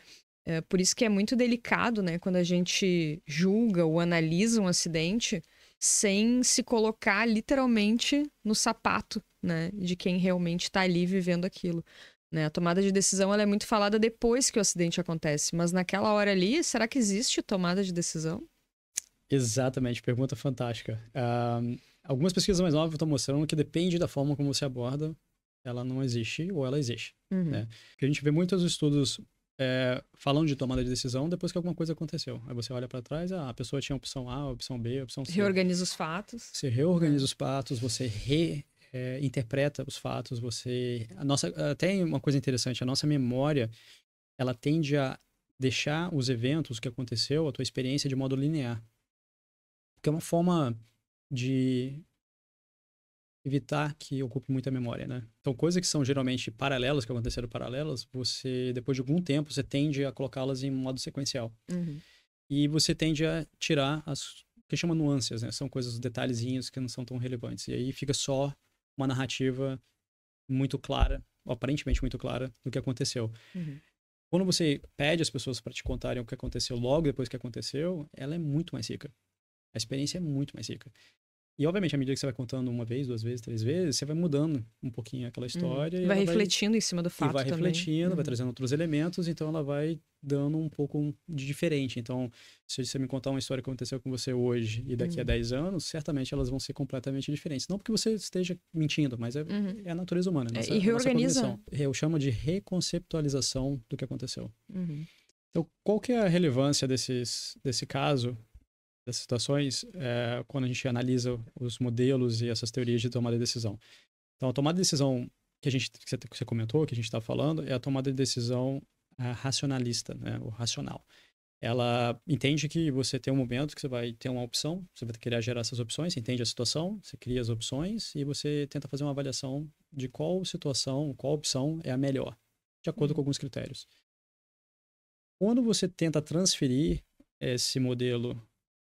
Por isso que é muito delicado, né? Quando a gente julga ou analisa um acidente sem se colocar literalmente no sapato, né, de quem realmente está ali vivendo aquilo. Né? A tomada de decisão ela é muito falada depois que o acidente acontece, mas naquela hora ali, será que existe tomada de decisão? Exatamente, pergunta fantástica. Algumas pesquisas mais novas estão mostrando que depende da forma como você aborda, ela não existe ou ela existe. Né? Porque a gente vê muitos estudos falando de tomada de decisão depois que alguma coisa aconteceu. Aí você olha para trás, a pessoa tinha opção A, opção B, opção C. Reorganiza os fatos. Você reorganiza os fatos, você interpreta os fatos, tem uma coisa interessante, a nossa memória, ela tende a deixar os eventos, o que aconteceu, a tua experiência de modo linear. Porque é uma forma de evitar que ocupe muita memória, né? Então, coisas que são geralmente paralelas, que aconteceram paralelas, você, depois de algum tempo, você tende a colocá-las em modo sequencial. E você tende a tirar as que chama nuances, né? São coisas, detalhezinhos que não são tão relevantes. E aí fica só uma narrativa muito clara, aparentemente muito clara, do que aconteceu. Quando você pede às pessoas para te contarem o que aconteceu logo depois que aconteceu, ela é muito mais rica. A experiência é muito mais rica. E, obviamente, à medida que você vai contando uma vez, 2 vezes, 3 vezes, você vai mudando um pouquinho aquela história. E vai refletindo em cima do fato também. E vai também. refletindo, vai trazendo outros elementos, então ela vai dando um pouco de diferente. Então, se você me contar uma história que aconteceu com você hoje e daqui a 10 anos, certamente elas vão ser completamente diferentes. Não porque você esteja mentindo, mas é a natureza humana. E reorganiza. Eu chamo de reconceptualização do que aconteceu. Então, qual que é a relevância desse caso, dessas situações, quando a gente analisa os modelos e essas teorias de tomada de decisão? Então, a tomada de decisão que você comentou, que a gente está falando, é a tomada de decisão racionalista, né? O racional. Ela entende que você tem um momento que você vai ter uma opção, você vai querer gerar essas opções, você entende a situação, você cria as opções e você tenta fazer uma avaliação de qual situação, qual opção é a melhor, de acordo com alguns critérios. Quando você tenta transferir esse modelo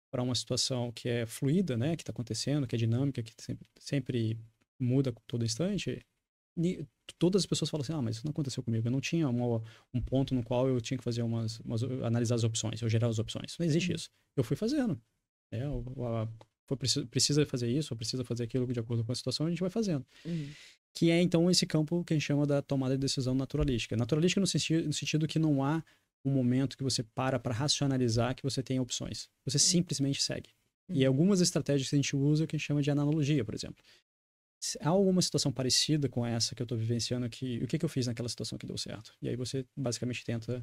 para uma situação que é fluida, né, que está acontecendo, que é dinâmica, que sempre muda a todo instante, todas as pessoas falam assim, mas isso não aconteceu comigo, eu não tinha um ponto no qual eu tinha que fazer analisar as opções, eu gerar as opções. Não existe isso. Eu fui fazendo. precisa fazer isso, ou precisa fazer aquilo de acordo com a situação, a gente vai fazendo. Que é, então, esse campo que a gente chama da tomada de decisão naturalística. Naturalística no sentido que não há um momento que você para racionalizar que você tem opções. Você simplesmente segue. E algumas estratégias que a gente usa que a gente chama de analogia, por exemplo. Se há alguma situação parecida com essa que eu estou vivenciando aqui, o que eu fiz naquela situação que deu certo? E aí você basicamente tenta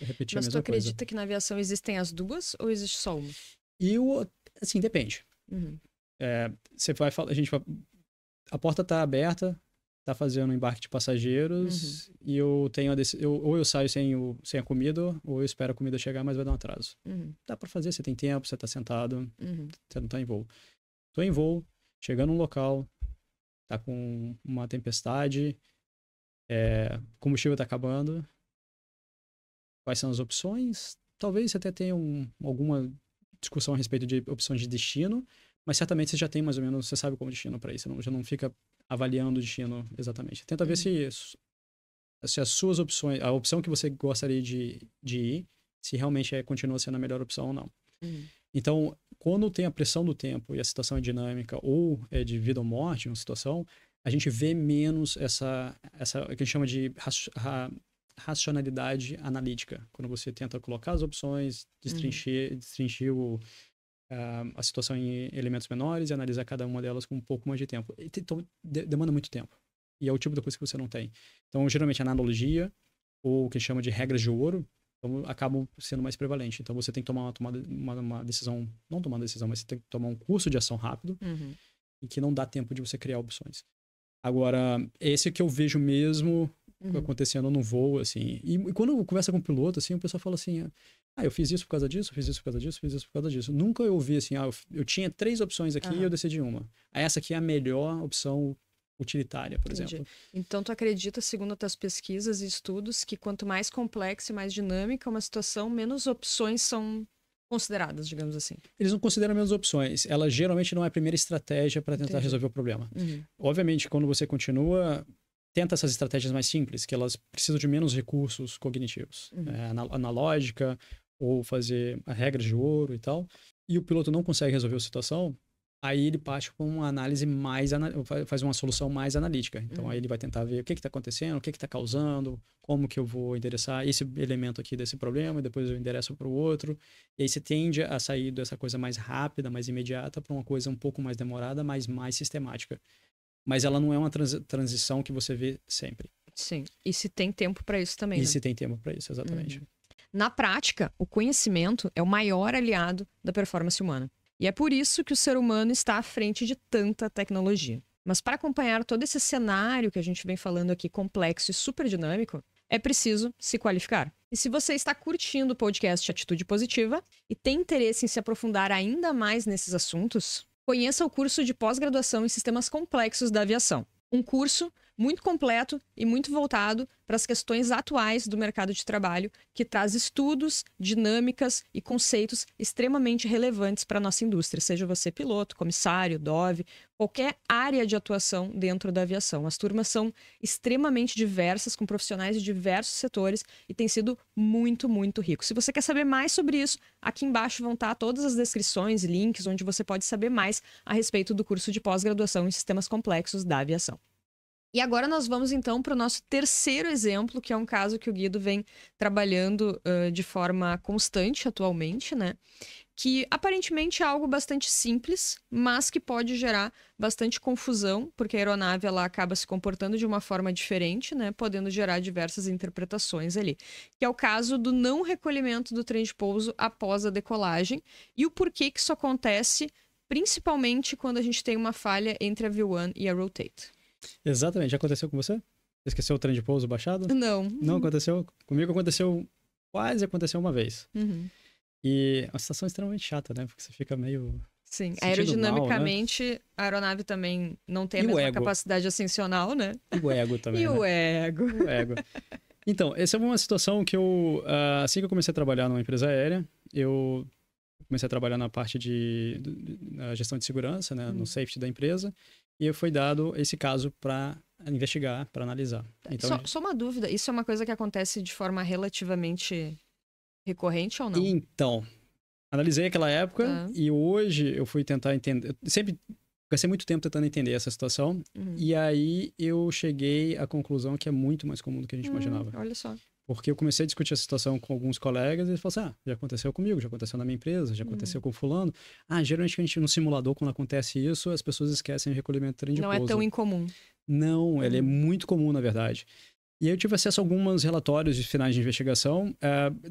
repetir a mesma coisa. Mas tu acredita que na aviação existem as duas ou existe só uma? E assim, depende. Você vai falar, a porta está aberta, está fazendo um embarque de passageiros e eu tenho ou eu saio sem a comida, ou eu espero a comida chegar, mas vai dar um atraso. Dá para fazer, você tem tempo, você está sentado, você não está em voo. Estou em voo, chegando num local, tá com uma tempestade, combustível está acabando. Quais são as opções? Talvez você até tenha alguma discussão a respeito de opções de destino, mas certamente você já tem mais ou menos, você sabe como destino para isso, já não fica avaliando o destino exatamente. Tenta ver se as suas opções, a opção que você gostaria de ir, se realmente continua sendo a melhor opção ou não. Então, quando tem a pressão do tempo e a situação é dinâmica ou é de vida ou morte, uma situação, a gente vê menos essa o que a gente chama de racionalidade analítica. Quando você tenta colocar as opções, destrinchir a situação em elementos menores e analisar cada uma delas com um pouco mais de tempo. Então, demanda muito tempo. E é o tipo da coisa que você não tem. Então, geralmente, a analogia, ou o que chama de regras de ouro, acabam sendo mais prevalentes. Então, você tem que tomar uma decisão, não tomar uma decisão, mas você tem que tomar um curso de ação rápido e que não dá tempo de você criar opções. Agora, esse que eu vejo mesmo acontecendo no voo, assim. E quando eu converso com o piloto, assim, o pessoal fala assim, eu fiz isso por causa disso, fiz isso por causa disso, fiz isso por causa disso. Nunca eu ouvi assim, eu tinha 3 opções aqui e eu decidi uma. Essa aqui é a melhor opção utilitária, por exemplo. Então, tu acredita, segundo as tuas pesquisas e estudos, que quanto mais complexa e mais dinâmica uma situação, menos opções são consideradas, digamos assim? Eles não consideram menos opções. Ela geralmente não é a primeira estratégia para tentar resolver o problema. Obviamente, quando você tenta essas estratégias mais simples, que elas precisam de menos recursos cognitivos. Analógica, ou fazer a regra de ouro e tal. E o piloto não consegue resolver a situação, aí ele parte com uma análise faz uma solução mais analítica. Então, aí ele vai tentar ver o que está acontecendo, o que está causando, como que eu vou endereçar esse elemento aqui desse problema, e depois eu endereço para o outro. E aí você tende a sair dessa coisa mais rápida, mais imediata, para uma coisa um pouco mais demorada, mas mais sistemática. Mas ela não é uma transição que você vê sempre. Sim. E se tem tempo para isso também, né? E se tem tempo para isso, exatamente. Na prática, o conhecimento é o maior aliado da performance humana. E é por isso que o ser humano está à frente de tanta tecnologia. Mas para acompanhar todo esse cenário que a gente vem falando aqui, complexo e super dinâmico, é preciso se qualificar. E se você está curtindo o podcast Atitude Positiva e tem interesse em se aprofundar ainda mais nesses assuntos, conheça o curso de pós-graduação em sistemas complexos da aviação. Um curso muito completo e muito voltado para as questões atuais do mercado de trabalho, que traz estudos, dinâmicas e conceitos extremamente relevantes para a nossa indústria, seja você piloto, comissário, DOV, qualquer área de atuação dentro da aviação. As turmas são extremamente diversas, com profissionais de diversos setores e tem sido muito, muito rico. Se você quer saber mais sobre isso, aqui embaixo vão estar todas as descrições, links, onde você pode saber mais a respeito do curso de pós-graduação em sistemas complexos da aviação. E agora nós vamos então para o nosso terceiro exemplo, que é um caso que o Guido vem trabalhando de forma constante atualmente, né? Que aparentemente é algo bastante simples, mas que pode gerar bastante confusão, porque a aeronave ela acaba se comportando de uma forma diferente, né? Podendo gerar diversas interpretações ali. Que é o caso do não recolhimento do trem de pouso após a decolagem e o porquê que isso acontece, principalmente quando a gente tem uma falha entre a V1 e a Rotate. Exatamente. Já aconteceu com você? Você esqueceu o trem de pouso baixado? Não. Não aconteceu? Comigo quase aconteceu uma vez. E é uma situação extremamente chata, né? Porque você fica meio... Sim, aerodinamicamente, mal, né? A aeronave também não tem a mesma capacidade ascensional, né? E o ego também, E o ego. O ego. Então, essa é uma situação que eu... assim que eu comecei a trabalhar numa empresa aérea, eu comecei a trabalhar na parte de gestão de segurança, né? No safety da empresa. E foi dado esse caso para investigar, para analisar. Então, só uma dúvida, isso é uma coisa que acontece de forma relativamente recorrente ou não? Então, analisei aquela época e hoje eu fui tentar entender. Eu sempre gastei muito tempo tentando entender essa situação. E aí eu cheguei à conclusão que é muito mais comum do que a gente imaginava. Olha só. Porque eu comecei a discutir essa situação com alguns colegas e eles falaram assim, já aconteceu comigo, já aconteceu na minha empresa, já aconteceu com fulano. Geralmente a gente no simulador, quando acontece isso, as pessoas esquecem o recolhimento do trem de pouso. Não é tão incomum. Não, ele é muito comum, na verdade. E aí eu tive acesso a alguns relatórios de finais de investigação.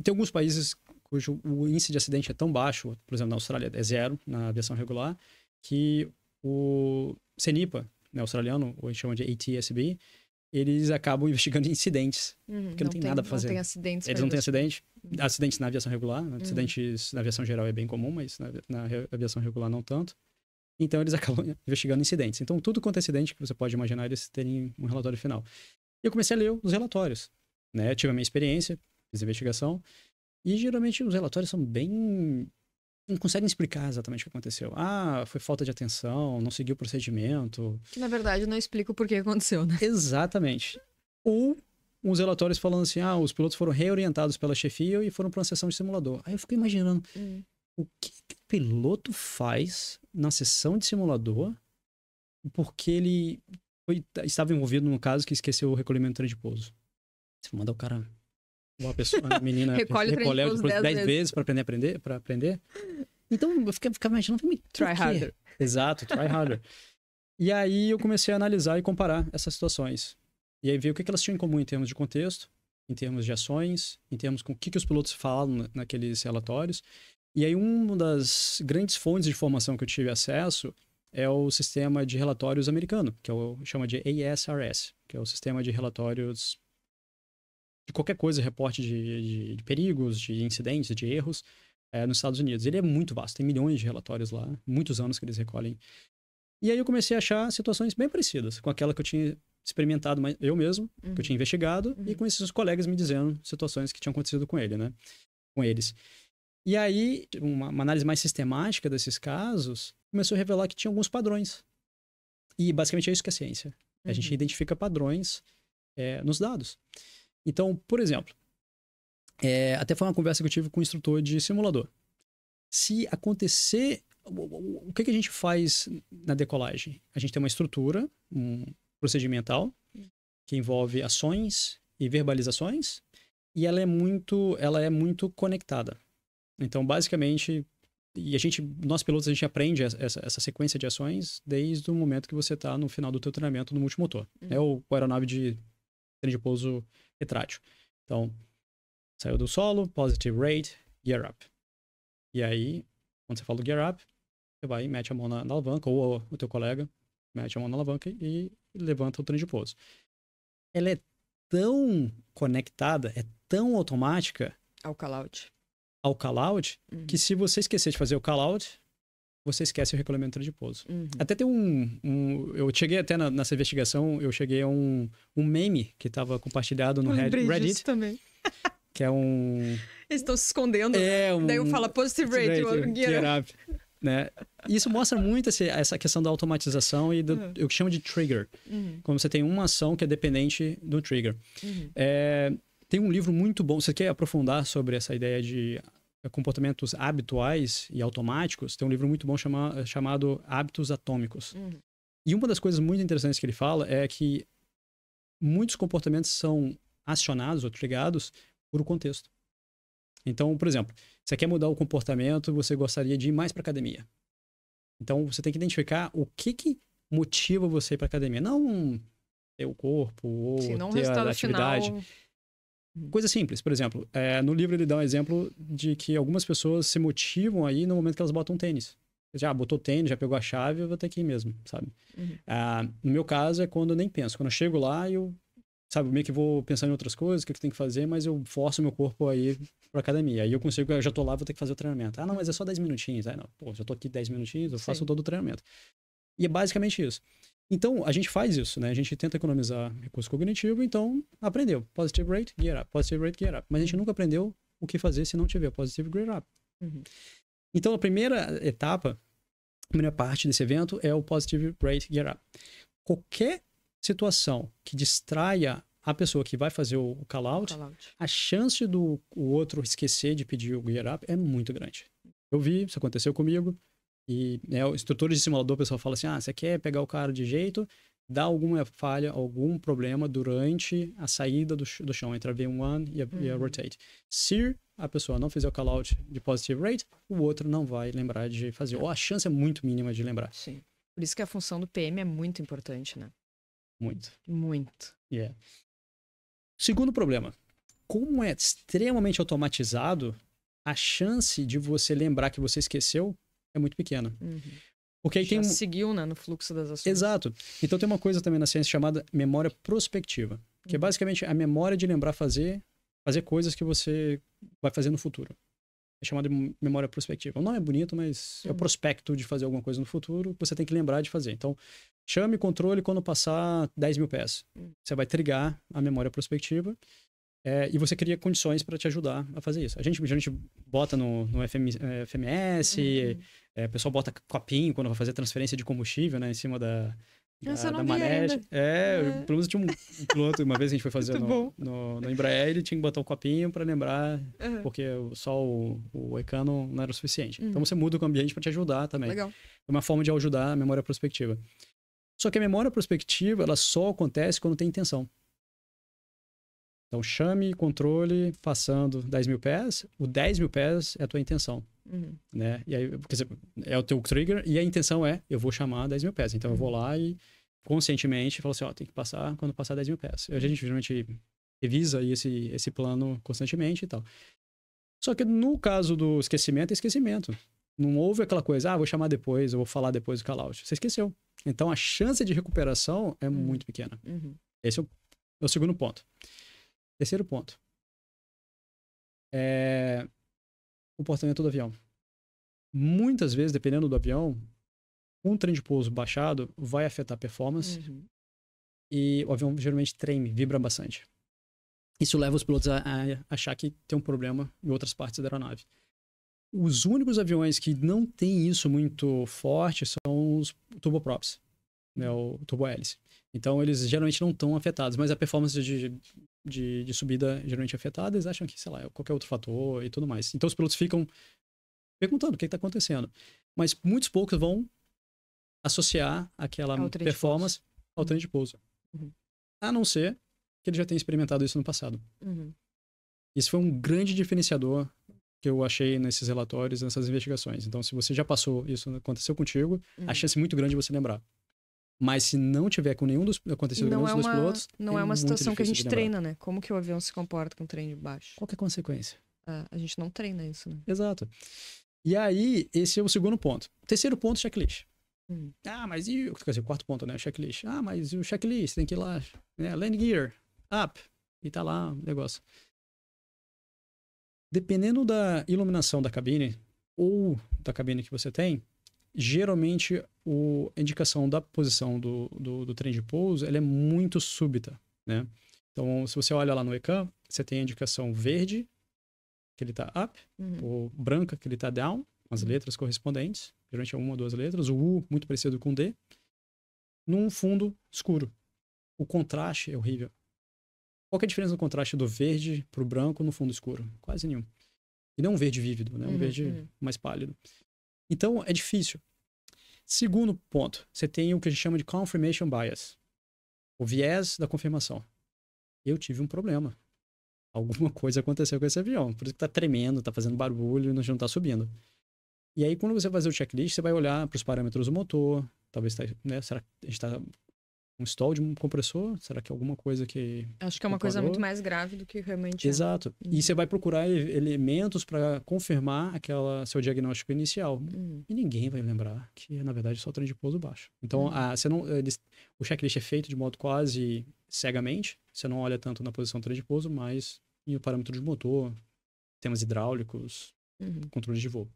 Tem alguns países cujo o índice de acidente é tão baixo, por exemplo, na Austrália é 0 na aviação regular, que o CENIPA, né, australiano, ou a gente chama de ATSB, eles acabam investigando incidentes, porque não tem nada para fazer. Não tem acidentes. Eles não têm acidente. Acidentes na aviação regular, acidentes na aviação geral é bem comum, mas na aviação regular não tanto. Então eles acabam investigando incidentes. Então tudo quanto é acidente que você pode imaginar, eles terem um relatório final. E eu comecei a ler os relatórios, né? Tive a minha experiência, fiz a investigação, e geralmente os relatórios são bem... não conseguem explicar exatamente o que aconteceu. Foi falta de atenção, não seguiu o procedimento. Que, na verdade, não explica o porquê aconteceu, né? Exatamente. Ou uns relatórios falando assim, os pilotos foram reorientados pela chefia e foram para uma sessão de simulador. Aí eu fico imaginando, o que o piloto faz na sessão de simulador porque ele estava envolvido num caso que esqueceu o recolhimento do trem de pouso. Você manda o cara... a menina recolhe depois 10 vezes para aprender. Então eu ficava imaginando, try harder. Exato, try harder. E aí eu comecei a analisar e comparar essas situações. E aí ver o que elas tinham em comum em termos de contexto, em termos de ações, em termos com o que os pilotos falam naqueles relatórios. E aí uma das grandes fontes de informação que eu tive acesso é o sistema de relatórios americano, que chama de ASRS, que é o sistema de relatórios de qualquer coisa, reporte de perigos, de incidentes, de erros nos Estados Unidos. Ele é muito vasto, tem milhões de relatórios lá, muitos anos que eles recolhem. E aí eu comecei a achar situações bem parecidas com aquela que eu tinha experimentado eu mesmo, que eu tinha investigado, e com esses colegas me dizendo situações que tinham acontecido com ele, né? Com eles. E aí, uma análise mais sistemática desses casos começou a revelar que tinha alguns padrões. E basicamente é isso que é ciência. A gente identifica padrões nos dados. Então, por exemplo, até foi uma conversa que eu tive com um instrutor de simulador. Se acontecer... O que a gente faz na decolagem? A gente tem uma estrutura, procedimental, que envolve ações e verbalizações, e ela é muito conectada. Então, basicamente, nós pilotos, a gente aprende essa sequência de ações desde o momento que você está no final do teu treinamento no multimotor. É o aeronave de trem de pouso retrátil. Então, saiu do solo, positive rate, gear up. E aí, quando você fala do gear up, você vai e mete a mão na alavanca, ou o teu colega mete a mão na alavanca e levanta o trem de pouso. Ela é tão conectada, é tão automática ao call-out, que se você esquecer de fazer o call-out, você esquece o recolhimento do trem de pouso. Até tem eu cheguei até nessa investigação, eu cheguei a um meme que estava compartilhado no Reddit. Também. Que é Eles estão se escondendo. Daí eu falo positive rate, gear up. Né? Isso mostra muito essa questão da automatização e eu chamo de trigger. Quando você tem uma ação que é dependente do trigger. Tem um livro muito bom. Você quer aprofundar sobre essa ideia de comportamentos habituais e automáticos? Tem um livro muito bom chamado Hábitos Atômicos. E uma das coisas muito interessantes que ele fala é que muitos comportamentos são acionados ou triggados por o contexto. Então, por exemplo, você quer mudar o comportamento, você gostaria de ir mais para academia. Então, você tem que identificar o que motiva você ir para academia. Não ter o corpo ou ter a atividade. Final... Coisa simples. Por exemplo, no livro ele dá um exemplo de que algumas pessoas se motivam aí no momento que elas botam tênis. Já botou tênis, já pegou a chave, eu vou ter que ir mesmo, sabe? No meu caso, é quando eu nem penso. Quando eu chego lá, eu meio que vou pensar em outras coisas, o que eu tenho que fazer, mas eu forço o meu corpo a ir pra academia. Aí eu já tô lá, vou ter que fazer o treinamento. Não, mas é só 10 minutinhos. Já tô aqui 10 minutinhos, eu faço todo o treinamento. E é basicamente isso. Então, a gente faz isso, né? A gente tenta economizar recurso cognitivo, então aprendeu. Positive rate, gear up. Positive rate, gear up. Mas a gente nunca aprendeu o que fazer se não tiver positive gear up. Então, a primeira etapa, a primeira parte desse evento é o positive rate, gear up. Qualquer situação que distraia a pessoa que vai fazer o call-out, a chance do outro esquecer de pedir o gear up é muito grande. eu vi, isso aconteceu comigo. E né, o instrutor de simulador, o pessoal fala assim, você quer pegar o cara de jeito, dá alguma falha, algum problema durante a saída do chão, entre a V1 e a rotate. Se a pessoa não fizer o call-out de positive rate, o outro não vai lembrar de fazer. Ou a chance é muito mínima de lembrar. Sim. Por isso que a função do PM é muito importante, né? Muito. Muito. Yeah. Segundo problema, como é extremamente automatizado, a chance de você lembrar que você esqueceu é muito pequena. Porque aí Já seguiu, né, no fluxo das ações. Exato. Então tem uma coisa também na ciência chamada memória prospectiva, que é basicamente a memória de lembrar fazer coisas que você vai fazer no futuro. É chamada de memória prospectiva. O nome é bonito, mas é o prospecto de fazer alguma coisa no futuro que você tem que lembrar de fazer. Então, chame controle quando passar 10 mil pés. Você vai trigar a memória prospectiva e você cria condições para te ajudar a fazer isso. A gente bota no FMS, o pessoal bota copinho quando vai fazer transferência de combustível, né, em cima da manete. Pelo menos tinha um piloto, uma vez a gente foi fazer no Embraer, ele tinha que botar um copinho para lembrar, porque só o Ecano não era o suficiente. Então você muda o ambiente para te ajudar também. Legal. É uma forma de ajudar a memória prospectiva. Só que a memória prospectiva, ela só acontece quando tem intenção. Então, chame, controle, passando 10 mil pés. O 10 mil pés é a tua intenção. Né? E aí, quer dizer, é o teu trigger e a intenção é, eu vou chamar 10 mil pés. Então, eu vou lá e conscientemente falo assim, tem que passar quando passar 10 mil pés. A gente geralmente revisa aí esse plano constantemente e tal. Só que no caso do esquecimento, é esquecimento. Não houve aquela coisa, vou chamar depois, eu vou falar depois do call-out. Você esqueceu. Então, a chance de recuperação é muito pequena. Esse é o segundo ponto. Terceiro ponto. Comportamento do avião. Muitas vezes, dependendo do avião, um trem de pouso baixado vai afetar a performance e o avião geralmente treme, vibra bastante. Isso leva os pilotos a achar que tem um problema em outras partes da aeronave. Os únicos aviões que não tem isso muito forte são os turboprops, né, o turbo-hélice. Então, eles geralmente não estão afetados, mas a performance de subida geralmente é afetada, eles acham que, sei lá, é qualquer outro fator e tudo mais. Então, os pilotos ficam perguntando o que está acontecendo. Mas muitos poucos vão associar aquela performance ao trem de pouso. A não ser que ele já tenha experimentado isso no passado. Isso foi um grande diferenciador que eu achei nesses relatórios, nessas investigações. Então, se você já passou, isso aconteceu contigo, a chance é muito grande de você lembrar. Mas se não tiver com nenhum dos acontecido com nenhum dos pilotos... Não é uma situação que a gente treina, né? Como que o avião se comporta com o trem de baixo? Qual que é a consequência? A gente não treina isso, né? Exato. E aí, esse é o segundo ponto. Terceiro ponto, checklist. Mas e... Quer dizer, o quarto ponto, né? Checklist. Mas e o checklist? Tem que ir lá, né? Land gear, up. E tá lá o negócio. Dependendo da iluminação da cabine ou da cabine que você tem, geralmente a indicação da posição do trem de pouso ela é muito súbita, né? Então, se você olha lá no ECAM, você tem a indicação verde, que ele está up, ou branca, que ele está down, as letras correspondentes, geralmente é uma ou duas letras, o U muito parecido com o D, num fundo escuro. O contraste é horrível. Qual que é a diferença do contraste do verde para o branco no fundo escuro? Quase nenhum. E não um verde vívido, né? Um verde mais pálido. Então, é difícil. Segundo ponto, você tem o que a gente chama de confirmation bias. O viés da confirmação. Eu tive um problema. Alguma coisa aconteceu com esse avião. Por isso que tá tremendo, tá fazendo barulho, não tá subindo. E aí, quando você fazer o checklist, você vai olhar para os parâmetros do motor. Talvez, né? Será que a gente tá um stall de um compressor? Será que é alguma coisa que... Acho que é uma coisa muito mais grave do que realmente Exato. E você vai procurar elementos para confirmar seu diagnóstico inicial. E ninguém vai lembrar que, na verdade, é só o trem de pouso baixo. Então, o checklist é feito de modo quase cegamente. Você não olha tanto na posição do trem de pouso, mas em o parâmetro de motor, sistemas hidráulicos, controles de voo.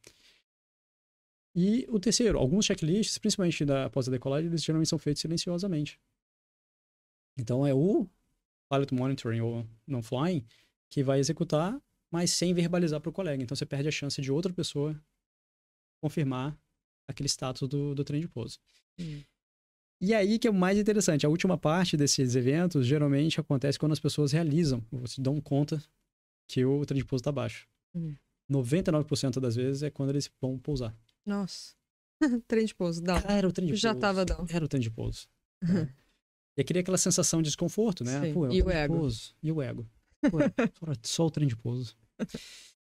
E o terceiro, alguns checklists, principalmente após a decolagem, eles geralmente são feitos silenciosamente. Então, é o Pilot Monitoring ou Non-Flying que vai executar, mas sem verbalizar para o colega. Então, você perde a chance de outra pessoa confirmar aquele status do trem de pouso. E aí que é o mais interessante. A última parte desses eventos, geralmente, acontece quando as pessoas realizam, ou se dão conta que o trem de pouso está baixo. 99% das vezes é quando eles vão pousar. Nossa. Trem de pouso, dá. Era o trem de pouso. Já tava dando. Era o trem de pouso. E queria aquela sensação de desconforto, né? Sim. Pô, é E o trem de ego. pouso. E o ego. Pô, só o trem de pouso.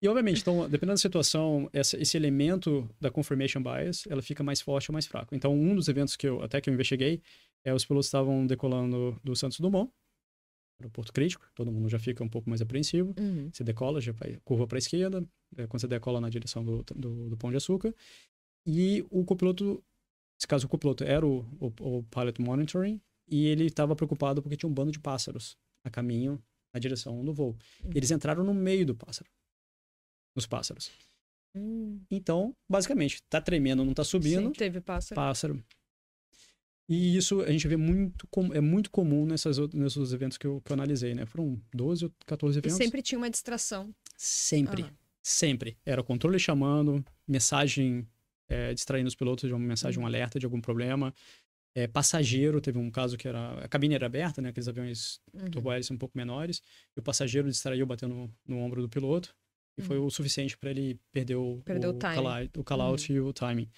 E, obviamente, então, dependendo da situação, esse elemento da confirmation bias, ela fica mais forte ou mais fraco. Então, um dos eventos que eu investiguei, os pilotos estavam decolando do Santos Dumont, aeroporto crítico, todo mundo já fica um pouco mais apreensivo. Você decola, já vai curva para a esquerda, quando você decola na direção do Pão de Açúcar. E o copiloto, nesse caso o copiloto era o pilot monitoring, e ele estava preocupado porque tinha um bando de pássaros a caminho na direção do voo. Eles entraram no meio dos pássaros. Então, basicamente, tá tremendo, não tá subindo. Sim, teve Pássaro. E isso a gente vê é muito comum nesses eventos que eu analisei, né? Foram 12 ou 14 eventos. E sempre tinha uma distração. Sempre. Sempre. Era o controle chamando, mensagem distraindo os pilotos de uma mensagem, um alerta de algum problema. Passageiro, teve um caso que a cabine era aberta, né? Aqueles aviões turbohélice um pouco menores. E o passageiro distraiu batendo no ombro do piloto. E foi o suficiente para ele perder o call-out e o timing.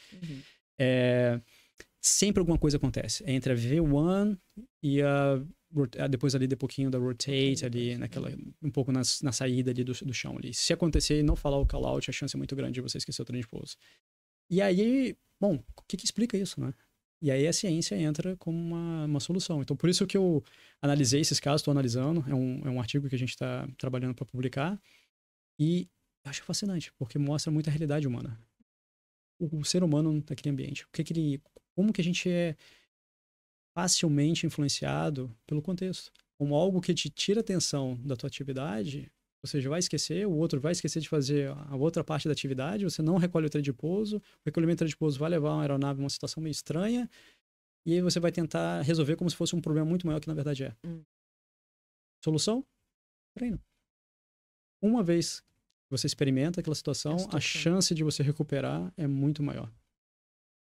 Sempre alguma coisa acontece. Entre a V1 e depois ali de pouquinho da rotate, ali um pouco na saída ali do chão. Ali. Se acontecer e não falar o call-out, a chance é muito grande de você esquecer o trem de pouso. E aí, bom, o que explica isso, né? E aí a ciência entra como uma solução. Então, por isso que eu analisei esses casos, estou analisando. É um artigo que a gente está trabalhando para publicar. E eu acho fascinante, porque mostra muita realidade humana. O ser humano naquele ambiente. Como que a gente é facilmente influenciado pelo contexto. Como algo que te tira a atenção da tua atividade, você já vai esquecer, o outro vai esquecer de fazer a outra parte da atividade, você não recolhe o trem de pouso, o recolhimento do trem de pouso vai levar uma aeronave a uma situação meio estranha, e aí você vai tentar resolver como se fosse um problema muito maior que na verdade é. Solução? Treino. Uma vez que você experimenta aquela situação, a chance de você recuperar é muito maior.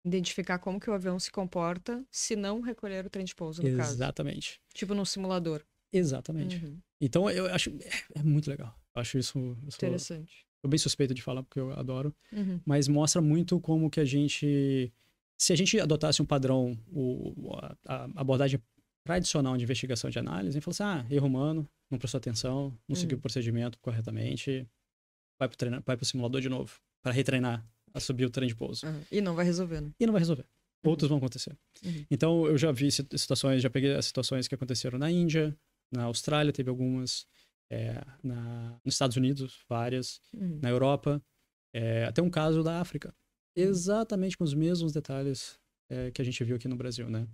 Identificar como que o avião se comporta se não recolher o trem de pouso, no caso. Exatamente. Tipo num simulador. Exatamente. Então, eu acho... É muito legal. Eu acho isso... Interessante. Sou bem suspeito de falar, porque eu adoro. Mas mostra muito como que a gente... Se a gente adotasse um padrão, a abordagem tradicional de investigação de análise, a gente fala assim, erro humano, não prestou atenção, não seguiu o procedimento corretamente, vai pro simulador de novo, para retreinar a subir o trem de pouso. E não vai resolver, né? E não vai resolver. Outros vão acontecer. Então, eu já vi situações, já peguei as situações que aconteceram na Índia, na Austrália teve algumas, nos Estados Unidos, várias, na Europa, até um caso da África. Exatamente com os mesmos detalhes que a gente viu aqui no Brasil, né?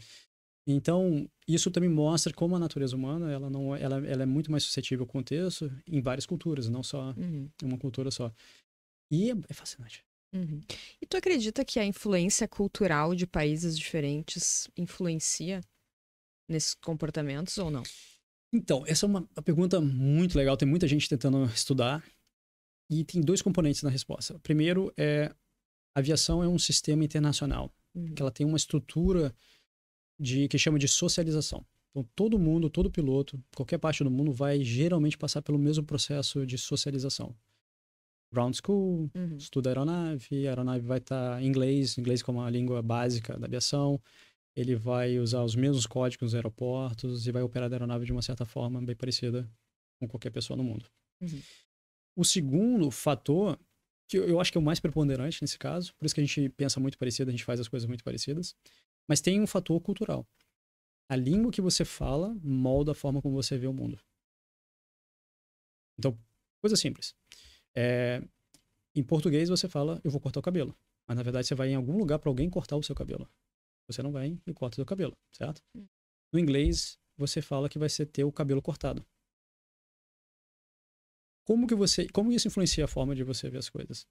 Então, isso também mostra como a natureza humana, ela é muito mais suscetível ao contexto em várias culturas, não só em uma cultura só. E é fascinante. E tu acredita que a influência cultural de países diferentes influencia nesses comportamentos ou não? Então, essa é uma pergunta muito legal, tem muita gente tentando estudar e tem dois componentes na resposta. Primeiro a aviação é um sistema internacional, que ela tem uma estrutura que chama de socialização. Então, todo mundo, todo piloto, qualquer parte do mundo vai geralmente passar pelo mesmo processo de socialização. Ground School, estuda a aeronave vai estar em inglês como a língua básica da aviação, ele vai usar os mesmos códigos nos aeroportos e vai operar a aeronave de uma certa forma bem parecida com qualquer pessoa no mundo. O segundo fator, que eu acho que é o mais preponderante nesse caso, por isso que a gente pensa muito parecido, a gente faz as coisas muito parecidas, mas tem um fator cultural. A língua que você fala molda a forma como você vê o mundo. Então, coisa simples. Em português você fala, eu vou cortar o cabelo. Mas na verdade você vai em algum lugar para alguém cortar o seu cabelo. Você não vai e corta o seu cabelo, certo? No inglês, você fala que vai ter o cabelo cortado. Como isso influencia a forma de você ver as coisas?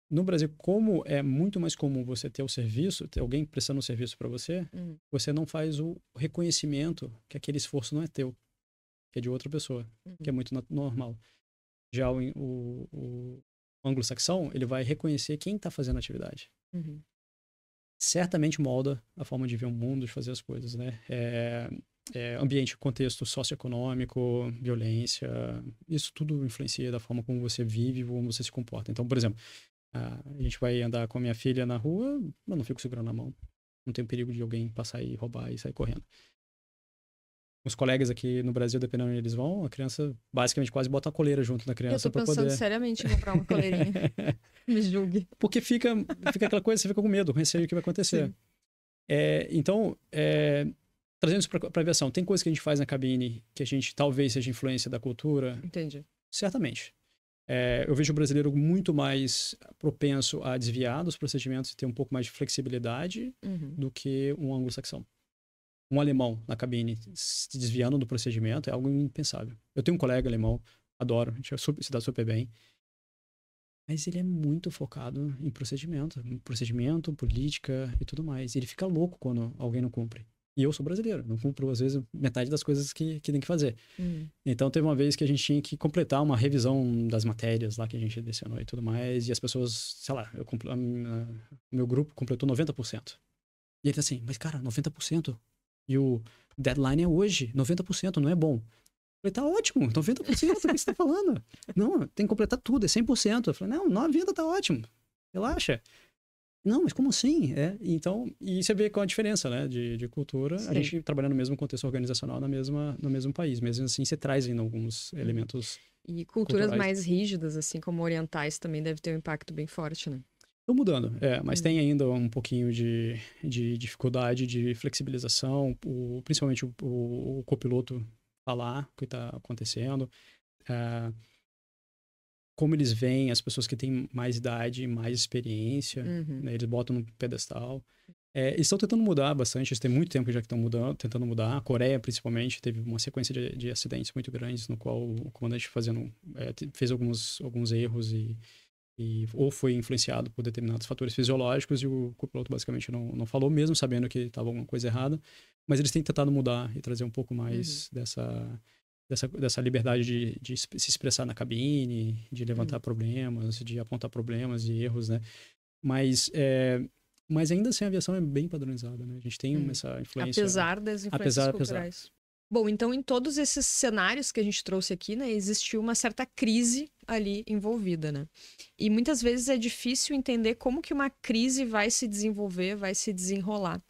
No Brasil, como é muito mais comum você ter o serviço, ter alguém prestando um serviço para você, você não faz o reconhecimento que aquele esforço não é teu, que é de outra pessoa, que é muito normal. Já o anglo-saxão, ele vai reconhecer quem está fazendo a atividade. Certamente molda a forma de ver o mundo, de fazer as coisas, né? ambiente, contexto socioeconômico, violência, isso tudo influencia da forma como você vive, como você se comporta. Então, por exemplo, a gente vai andar com a minha filha na rua, eu não fico segurando a mão. Não tem perigo de alguém passar e roubar e sair correndo. Os colegas aqui no Brasil, dependendo de onde eles vão, a criança basicamente quase bota a coleira junto da criança para poder... Eu tô pensando seriamente em comprar uma coleirinha. Me julgue. Porque fica aquela coisa, você fica com medo, com receio do que vai acontecer. Então, trazendo isso para a aviação, tem coisas que a gente faz na cabine que a gente talvez seja influência da cultura? Entendi. Certamente. Eu vejo o brasileiro muito mais propenso a desviar dos procedimentos e ter um pouco mais de flexibilidade do que um anglo-saxão. Um alemão na cabine se desviando do procedimento é algo impensável. Eu tenho um colega alemão, adoro, a gente se dá super bem, mas ele é muito focado em procedimento, política e tudo mais. Ele fica louco quando alguém não cumpre. E eu sou brasileiro, não cumpro, às vezes, metade das coisas que tem que fazer. Então, teve uma vez que a gente tinha que completar uma revisão das matérias lá que a gente lecionou e tudo mais, e as pessoas, sei lá, o meu grupo completou 90%. E ele tá assim, mas cara, 90%? E o deadline é hoje, 90%, não é bom. Eu falei, tá ótimo, 90%, o que você tá falando? Não, tem que completar tudo, é 100%. Eu falei, não, 90% tá ótimo, relaxa. Não, mas como assim? Então, e você vê qual a diferença, né, de cultura. Sim. A gente trabalha no mesmo contexto organizacional, no mesmo país. Mesmo assim, você traz ainda alguns elementos E culturas culturais mais rígidas, assim como orientais, também deve ter um impacto bem forte, né? Estão mudando, mas tem ainda um pouquinho de dificuldade de flexibilização, principalmente o copiloto falar o que está acontecendo. Como eles veem as pessoas que têm mais idade, mais experiência, né, eles botam no pedestal. Eles estão tentando mudar bastante, eles têm muito tempo já que estão tentando mudar. A Coreia, principalmente, teve uma sequência de acidentes muito grandes, no qual o comandante fez alguns erros ou foi influenciado por determinados fatores fisiológicos e o copiloto basicamente não falou, mesmo sabendo que estava alguma coisa errada. Mas eles têm tentado mudar e trazer um pouco mais dessa liberdade de se expressar na cabine, de levantar problemas, de apontar problemas e erros, né? Mas ainda assim a aviação é bem padronizada, né? A gente tem essa influência. Apesar das influências culturais. Bom, então em todos esses cenários que a gente trouxe aqui, né, existiu uma certa crise ali envolvida, né? E muitas vezes é difícil entender como que uma crise vai se desenvolver, vai se desenrolar.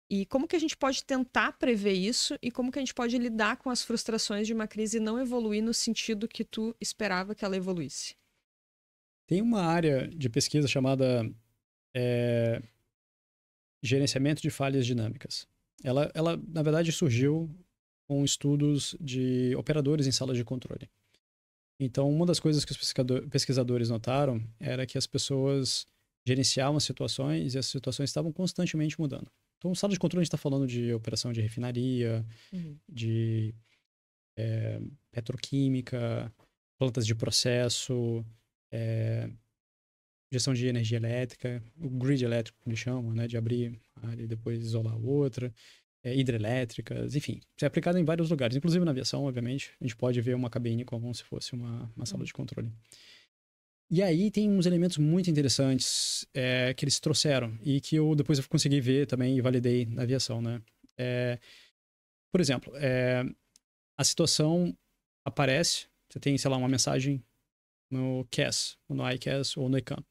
E como que a gente pode tentar prever isso e como que a gente pode lidar com as frustrações de uma crise não evoluir no sentido que tu esperava que ela evoluísse? Tem uma área de pesquisa chamada gerenciamento de falhas dinâmicas. Ela, na verdade, surgiu com estudos de operadores em salas de controle. Então, uma das coisas que os pesquisadores notaram era que as pessoas gerenciavam as situações e as situações estavam constantemente mudando. Então, sala de controle, a gente está falando de operação de refinaria, de petroquímica, plantas de processo, gestão de energia elétrica, o grid elétrico, que eles chamam, né, de abrir a área e depois isolar a outra, hidrelétricas, enfim, isso é aplicado em vários lugares, inclusive na aviação, obviamente, a gente pode ver uma cabine como se fosse uma sala de controle. E aí tem uns elementos muito interessantes que eles trouxeram e que depois eu consegui ver também e validei na aviação, né? Por exemplo, a situação aparece, você tem, sei lá, uma mensagem no CAS, ou no ICAS ou no ECAN.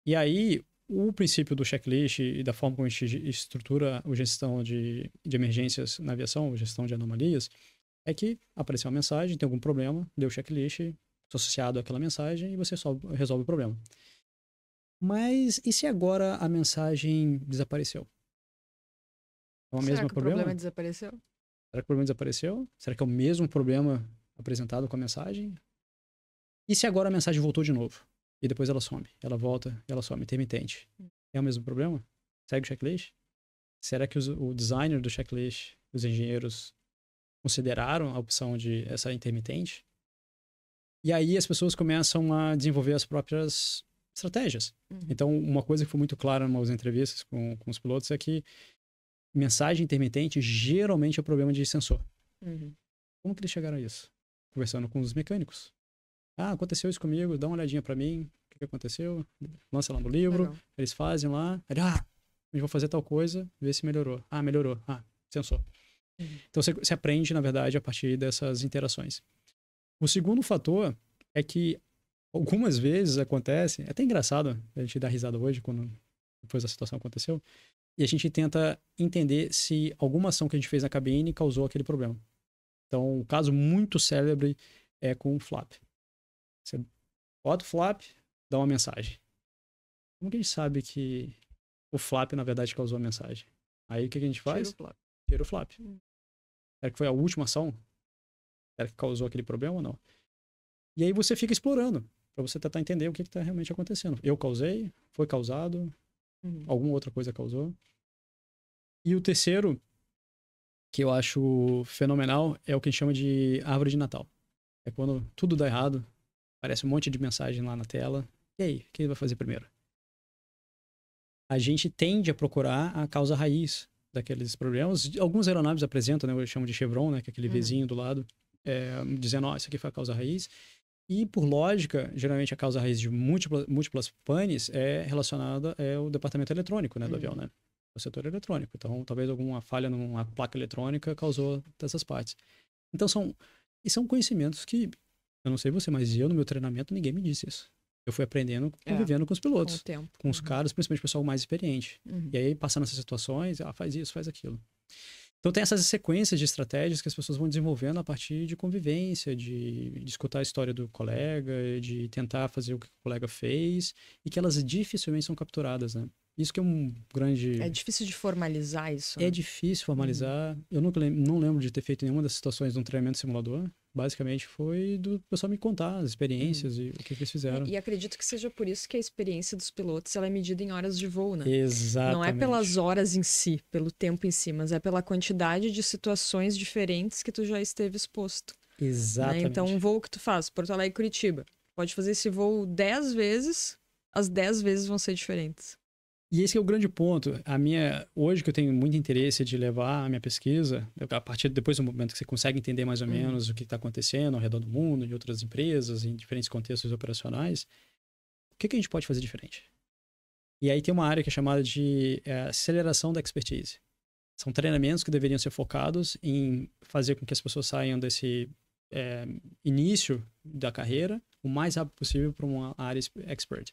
E aí, o princípio do checklist e da forma como a gente estrutura a gestão de emergências na aviação, gestão de anomalias, é que apareceu uma mensagem, tem algum problema, deu o checklist associado àquela mensagem e você só resolve o problema. Mas e se agora a mensagem desapareceu? É o mesmo problema? Será que o problema desapareceu? Será que o problema desapareceu? Será que é o mesmo problema apresentado com a mensagem? E se agora a mensagem voltou de novo? E depois ela some, ela volta, ela some, intermitente. É o mesmo problema? Segue o checklist? Será que o designer do checklist, os engenheiros, consideraram a opção de essa intermitente? E aí as pessoas começam a desenvolver as próprias estratégias. Então, uma coisa que foi muito clara em umas entrevistas com os pilotos é que mensagem intermitente geralmente é problema de sensor. Como que eles chegaram a isso? Conversando com os mecânicos. Aconteceu isso comigo, dá uma olhadinha pra mim, o que aconteceu, lança lá no livro, eles fazem lá, eu vou fazer tal coisa, vê se melhorou. Melhorou, sensor. Então, você aprende, na verdade, a partir dessas interações. O segundo fator é que algumas vezes acontece, é até engraçado, a gente dá risada hoje, quando depois da situação aconteceu, e a gente tenta entender se alguma ação que a gente fez na cabine causou aquele problema. Então, um caso muito célebre é com o flap. Você bota o flap, dá uma mensagem. Como que a gente sabe que o flap, na verdade, causou a mensagem? Aí, o que a gente faz? Tira o flap. Será que foi a última ação? Será que causou aquele problema ou não? E aí você fica explorando, para você tentar entender o que está realmente acontecendo. Eu causei? Foi causado? Alguma outra coisa causou? E o terceiro, que eu acho fenomenal, é o que a gente chama de árvore de Natal. É quando tudo dá errado, aparece um monte de mensagem lá na tela. E aí, o que vai fazer primeiro? A gente tende a procurar a causa raiz daqueles problemas. Algumas aeronaves apresentam, né, eu chamo de chevron, né, que é aquele Vzinho do lado, dizendo, isso aqui foi a causa raiz. E, por lógica, geralmente a causa raiz de múltiplas panes é relacionada ao departamento eletrônico, né, do avião, né? O setor eletrônico. Então, talvez alguma falha numa placa eletrônica causou dessas partes. Então, são conhecimentos que, eu não sei você, mas eu, no meu treinamento, ninguém me disse isso. Eu fui aprendendo, convivendo com os pilotos. Com o tempo. Com os caras, principalmente o pessoal mais experiente. E aí, passando essas situações, faz isso, faz aquilo. Então, tem essas sequências de estratégias que as pessoas vão desenvolvendo a partir de convivência, de escutar a história do colega, de tentar fazer o que o colega fez, e que elas dificilmente são capturadas, né? Isso que é um grande... É difícil de formalizar isso. É difícil formalizar. Eu não lembro de ter feito nenhuma dessas situações de um treinamento simulador. Basicamente foi do pessoal me contar as experiências e o que eles fizeram. E acredito que seja por isso que a experiência dos pilotos ela é medida em horas de voo, né? Exatamente. Não é pelas horas em si, pelo tempo em si, mas é pela quantidade de situações diferentes que tu já esteve exposto. Exatamente. Né? Então, um voo que tu faz, Porto Alegre e Curitiba, pode fazer esse voo 10 vezes, as 10 vezes vão ser diferentes. E esse é o grande ponto. Hoje que eu tenho muito interesse de levar a minha pesquisa, a partir depois do momento que você consegue entender mais ou menos o que está acontecendo ao redor do mundo, em outras empresas, em diferentes contextos operacionais, o que a gente pode fazer diferente? E aí tem uma área que é chamada de aceleração da expertise. São treinamentos que deveriam ser focados em fazer com que as pessoas saiam desse início da carreira o mais rápido possível para uma área expert.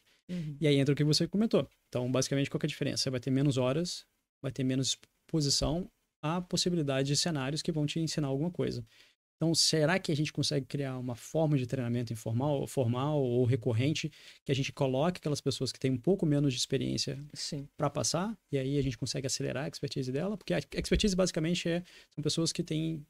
E aí entra o que você comentou. Então, basicamente, qual que é a diferença? Você vai ter menos horas, vai ter menos exposição à possibilidade de cenários que vão te ensinar alguma coisa. Então, será que a gente consegue criar uma forma de treinamento informal, formal ou recorrente, que a gente coloque aquelas pessoas que têm um pouco menos de experiência para passar, e aí a gente consegue acelerar a expertise dela? Porque a expertise, basicamente, são pessoas que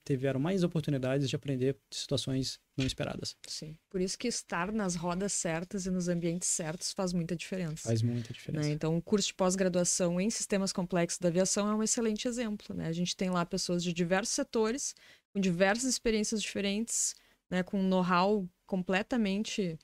tiveram mais oportunidades de aprender de situações não esperadas. Sim. Por isso que estar nas rodas certas e nos ambientes certos faz muita diferença. Faz muita diferença. Né? Então, o curso de pós-graduação em sistemas complexos da aviação é um excelente exemplo. Né? A gente tem lá pessoas de diversos setores, com diversas experiências diferentes, né, com know-how completamente,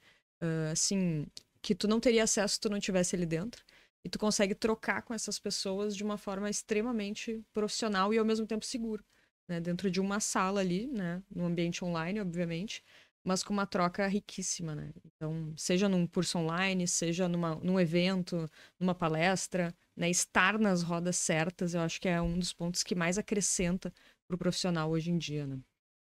assim, que tu não teria acesso se tu não estivesse ali dentro. E tu consegue trocar com essas pessoas de uma forma extremamente profissional e ao mesmo tempo seguro, né, dentro de uma sala ali, né, no ambiente online, obviamente, mas com uma troca riquíssima, né? Então, seja num curso online, seja num evento, numa palestra, né, estar nas rodas certas, eu acho que é um dos pontos que mais acrescenta para o profissional hoje em dia, né?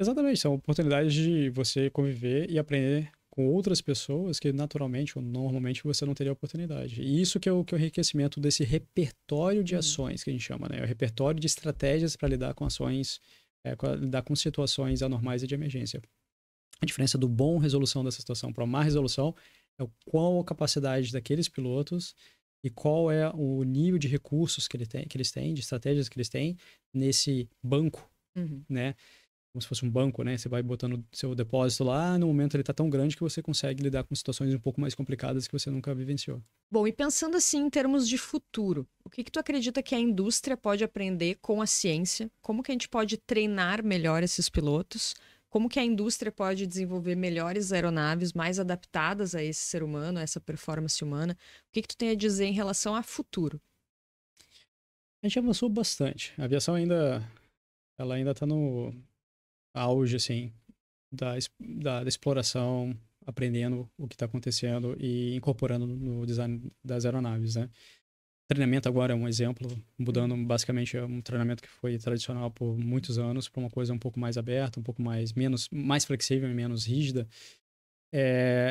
Exatamente, são oportunidades de você conviver e aprender com outras pessoas que naturalmente ou normalmente você não teria oportunidade. E isso que é o enriquecimento desse repertório de ações que a gente chama, né? O repertório de estratégias para lidar com ações, lidar com situações anormais e de emergência. A diferença do bom resolução dessa situação para uma má resolução é qual a capacidade daqueles pilotos e qual é o nível de recursos que eles têm, de estratégias que eles têm nesse banco, né? Como se fosse um banco, né? Você vai botando seu depósito lá, no momento ele está tão grande que você consegue lidar com situações um pouco mais complicadas que você nunca vivenciou. Bom, e pensando assim em termos de futuro, o que tu acredita que a indústria pode aprender com a ciência? Como que a gente pode treinar melhor esses pilotos? Como que a indústria pode desenvolver melhores aeronaves mais adaptadas a esse ser humano, a essa performance humana? O que tu tem a dizer em relação a futuro? A gente avançou bastante. A aviação ainda está no auge, assim, da exploração, aprendendo o que está acontecendo e incorporando no design das aeronaves, né? Treinamento agora é um exemplo, mudando basicamente um treinamento que foi tradicional por muitos anos para uma coisa um pouco mais aberta, um pouco mais flexível e menos rígida.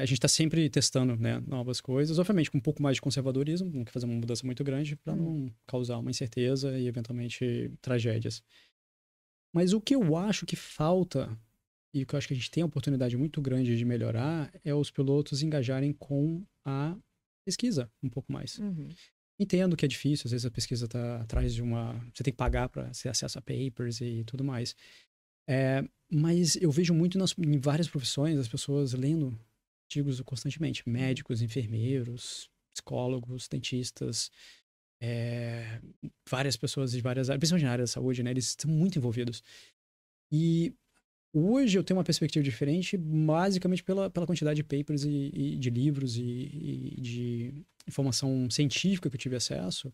A gente está sempre testando, né, novas coisas, obviamente com um pouco mais de conservadorismo, não quer fazer uma mudança muito grande para não causar uma incerteza e eventualmente tragédias. Mas o que eu acho que falta, e o que eu acho que a gente tem a oportunidade muito grande de melhorar, é os pilotos engajarem com a pesquisa um pouco mais. Entendo que é difícil, às vezes a pesquisa está atrás de você tem que pagar para ter acesso a papers e tudo mais. Mas eu vejo muito em várias profissões as pessoas lendo artigos constantemente. Médicos, enfermeiros, psicólogos, dentistas, várias pessoas de várias áreas, principalmente na área da saúde, né? Eles estão muito envolvidos. E hoje eu tenho uma perspectiva diferente, basicamente pela quantidade de papers e de livros e de informação científica que eu tive acesso,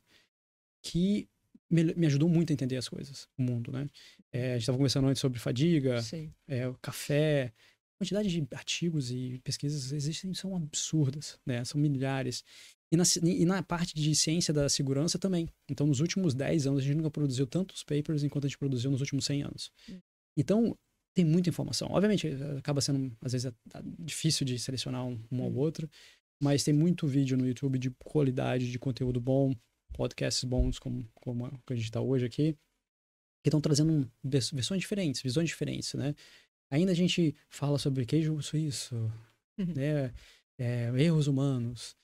que me ajudou muito a entender as coisas, o mundo, né? A gente estava conversando antes sobre fadiga, o café. A quantidade de artigos e pesquisas existem são absurdas, né? São milhares. E na parte de ciência da segurança também. Então, nos últimos 10 anos, a gente nunca produziu tantos papers enquanto a gente produziu nos últimos 100 anos. Então, tem muita informação. Obviamente, acaba sendo, às vezes, difícil de selecionar um ou outro, mas tem muito vídeo no YouTube de qualidade, de conteúdo bom, podcasts bons, como a gente está hoje aqui, que estão trazendo versões diferentes, visões diferentes, né? Ainda a gente fala sobre queijo suíço, né? Erros humanos.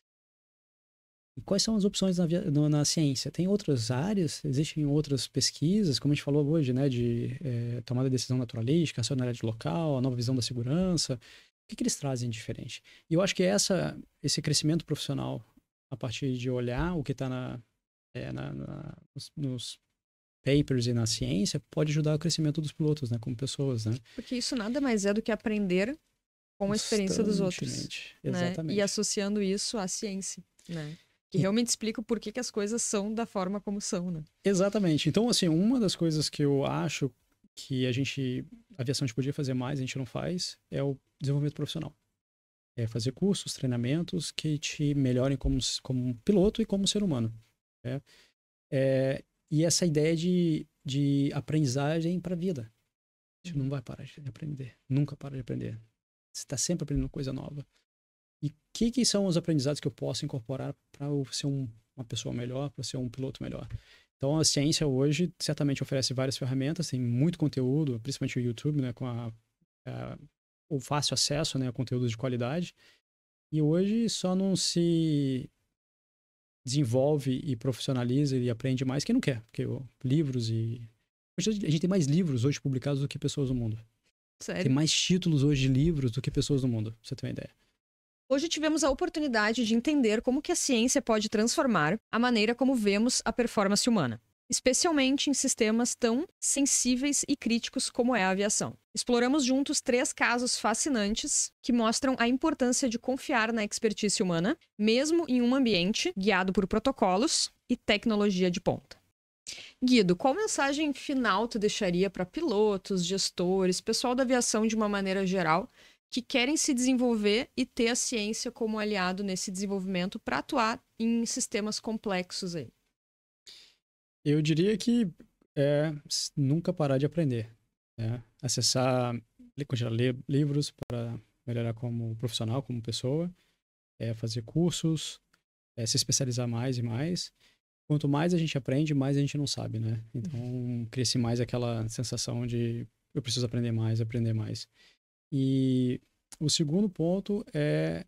E quais são as opções na ciência? Tem outras áreas, existem outras pesquisas, como a gente falou hoje, né? De tomada de decisão naturalística, racionalidade local, a nova visão da segurança. O que eles trazem de diferente? E eu acho que esse crescimento profissional, a partir de olhar o que está nos papers e na ciência, pode ajudar o crescimento dos pilotos, né? Como pessoas, né? Porque isso nada mais é do que aprender com a experiência dos outros. Exatamente. Né? E associando isso à ciência, né? Que realmente explica o porquê que as coisas são da forma como são, né? Exatamente. Então, assim, uma das coisas que eu acho que a aviação a gente podia fazer mais, a gente não faz, é o desenvolvimento profissional. É fazer cursos, treinamentos que te melhorem como piloto e como ser humano. E essa ideia de aprendizagem para a vida. A gente não vai parar de aprender. Nunca para de aprender. Você está sempre aprendendo coisa nova. E o que são os aprendizados que eu posso incorporar para eu ser uma pessoa melhor, para ser um piloto melhor? Então, a ciência hoje certamente oferece várias ferramentas, tem muito conteúdo, principalmente o YouTube, né, com o fácil acesso, né, a conteúdos de qualidade. E hoje só não se desenvolve e profissionaliza e aprende mais quem não quer, porque livros a gente tem mais livros hoje publicados do que pessoas no mundo. Sério? Tem mais títulos hoje de livros do que pessoas no mundo, pra você ter uma ideia. Hoje tivemos a oportunidade de entender como que a ciência pode transformar a maneira como vemos a performance humana, especialmente em sistemas tão sensíveis e críticos como é a aviação. Exploramos juntos 3 casos fascinantes que mostram a importância de confiar na expertise humana, mesmo em um ambiente guiado por protocolos e tecnologia de ponta. Guido, qual mensagem final tu deixaria para pilotos, gestores, pessoal da aviação de uma maneira geral, que querem se desenvolver e ter a ciência como aliado nesse desenvolvimento para atuar em sistemas complexos aí? Eu diria que nunca parar de aprender. Acessar, ler livros para melhorar como profissional, como pessoa, fazer cursos, se especializar mais e mais. Quanto mais a gente aprende, mais a gente não sabe, né? Então, cresce mais aquela sensação de eu preciso aprender mais. E o segundo ponto é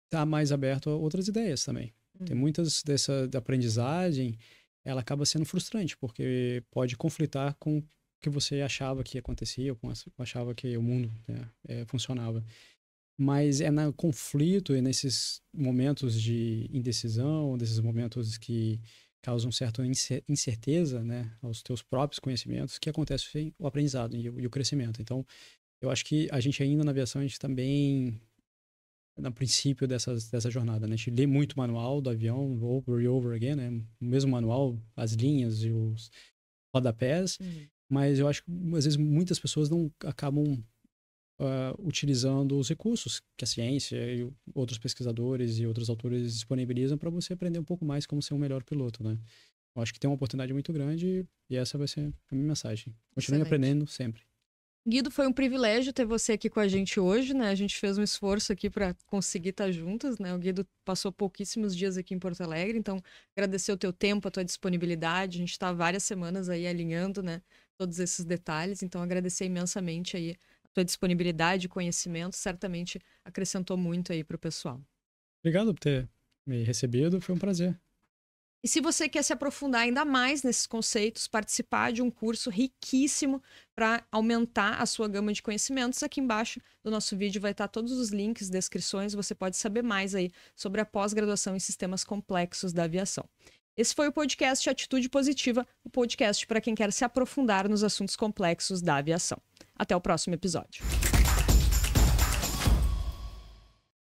estar mais aberto a outras ideias também. Tem muitas da aprendizagem, ela acaba sendo frustrante, porque pode conflitar com o que você achava que acontecia, ou com achava que o mundo, né, funcionava. Mas é no conflito e nesses momentos de indecisão, desses momentos que causam certa incerteza, né, aos teus próprios conhecimentos, que acontece o aprendizado e o crescimento. Então, eu acho que a gente ainda na aviação, a gente também, no princípio dessa jornada, né? A gente lê muito manual do avião, over e over again, né? O mesmo manual, as linhas e os rodapés, mas eu acho que às vezes muitas pessoas não acabam utilizando os recursos que a ciência e outros pesquisadores e outros autores disponibilizam para você aprender um pouco mais como ser um melhor piloto, né? Eu acho que tem uma oportunidade muito grande e essa vai ser a minha mensagem. Continue aprendendo sempre. Guido, foi um privilégio ter você aqui com a gente hoje, né? A gente fez um esforço aqui para conseguir estar juntas, né? O Guido passou pouquíssimos dias aqui em Porto Alegre, então agradecer o teu tempo, a tua disponibilidade. A gente está várias semanas aí alinhando, né? Todos esses detalhes, então agradecer imensamente aí a tua disponibilidade e conhecimento, certamente acrescentou muito aí para o pessoal. Obrigado por ter me recebido, foi um prazer. E se você quer se aprofundar ainda mais nesses conceitos, participar de um curso riquíssimo para aumentar a sua gama de conhecimentos, aqui embaixo do nosso vídeo vai estar todos os links, descrições, você pode saber mais aí sobre a pós-graduação em sistemas complexos da aviação. Esse foi o podcast Atitude Positiva, o podcast para quem quer se aprofundar nos assuntos complexos da aviação. Até o próximo episódio.